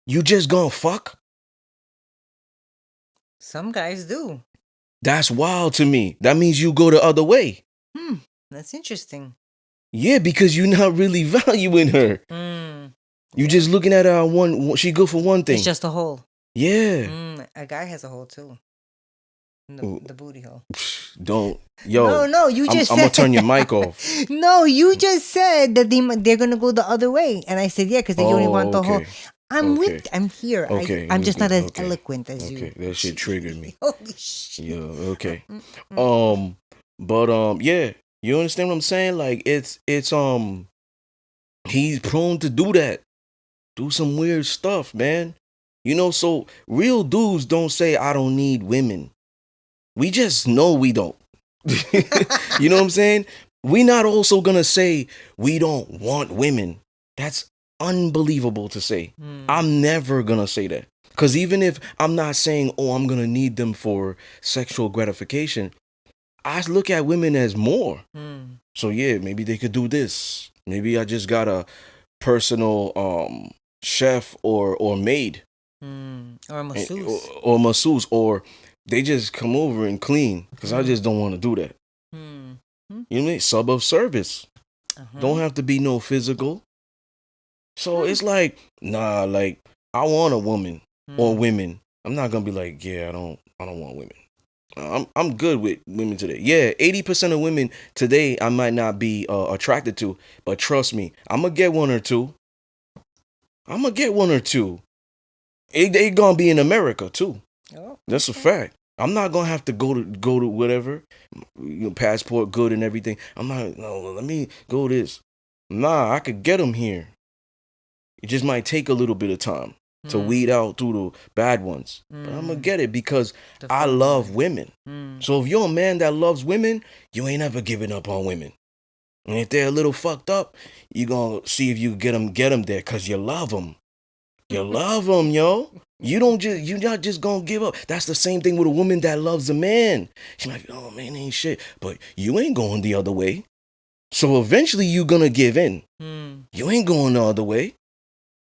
You just gonna fuck? Some guys do. That's wild to me. That means you go the other way. That's interesting. Yeah, because you're not really valuing her. You just looking at her one. She good for one thing. It's just a hole. Yeah. A guy has a hole too. The booty hole. Don't. Yo. No, you just I'm said. gonna turn your mic off. No, you just said that they're gonna go the other way, and I said yeah, because they only want the whole. Okay. I'm here. Okay. I'm just not as okay. eloquent as you. Okay, that shit triggered me. Holy shit. Yeah. Okay. But yeah. You understand what I'm saying? Like it's he's prone to do that. Do some weird stuff, man. You know, so real dudes don't say I don't need women. We just know we don't. You know what I'm saying? We not also gonna say we don't want women. That's unbelievable to say. I'm never gonna say that. Because even if I'm not saying, oh, I'm gonna need them for sexual gratification, I look at women as more. So yeah, maybe they could do this. Maybe I just got a personal chef or maid. Or a masseuse. Or masseuse, or they just come over and clean because I just don't want to do that. You know what I mean? Sub of service. Don't have to be no physical. So it's like, nah, like I want a woman or women. I'm not gonna be like, yeah, I don't want women. I'm good with women today. Yeah, 80% of women today I might not be attracted to, but trust me, I'm gonna get one or two. They gonna be in America too. Oh, That's a fact. I'm not gonna have to go to whatever, passport good and everything. I'm not. No, let me go this. Nah, I could get them here. It just might take a little bit of time to weed out through the bad ones. But I'm gonna get it because I love women. So if you're a man that loves women, you ain't ever giving up on women. And if they're a little fucked up, you gonna see if you get them there because you love them. You love them, yo. You're not just gonna give up. That's the same thing with a woman that loves a man. She might be, oh man, ain't shit. But you ain't going the other way. So eventually you gonna give in. You ain't going the other way.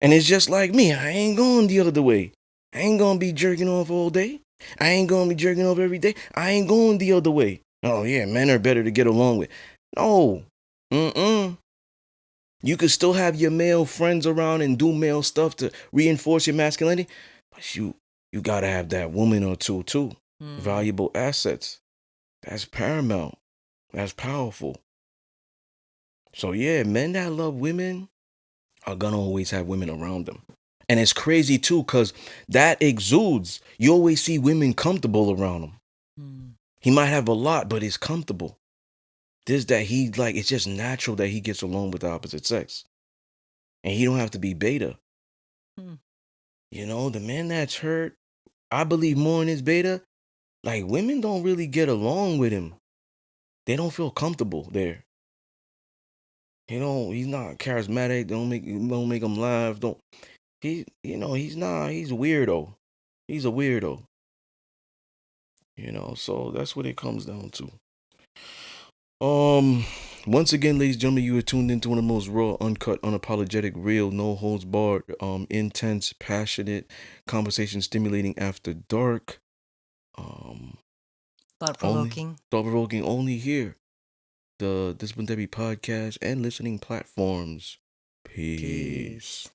And it's just like me. I ain't going the other way. I ain't gonna be jerking off all day. I ain't gonna be jerking off every day. I ain't going the other way. Oh yeah, men are better to get along with. No. You could still have your male friends around and do male stuff to reinforce your masculinity, but you gotta have that woman or two too. Valuable assets. That's paramount. That's powerful. So yeah, men that love women are gonna always have women around them. And it's crazy too, cause that exudes. You always see women comfortable around him. He might have a lot, but he's comfortable. This that he like, it's just natural that he gets along with the opposite sex. And he don't have to be beta. You know, the man that's hurt, I believe more in his beta. Like women don't really get along with him. They don't feel comfortable there. He's not charismatic. Don't make him laugh. He's not. He's a weirdo. He's a weirdo. So that's what it comes down to. Once again, ladies and gentlemen, you are tuned into one of the most raw, uncut, unapologetic, real, no holds barred, intense, passionate conversation, stimulating after dark. Thought provoking. Thought provoking only here. the Discipline Debbie podcast and listening platforms. Peace. Peace.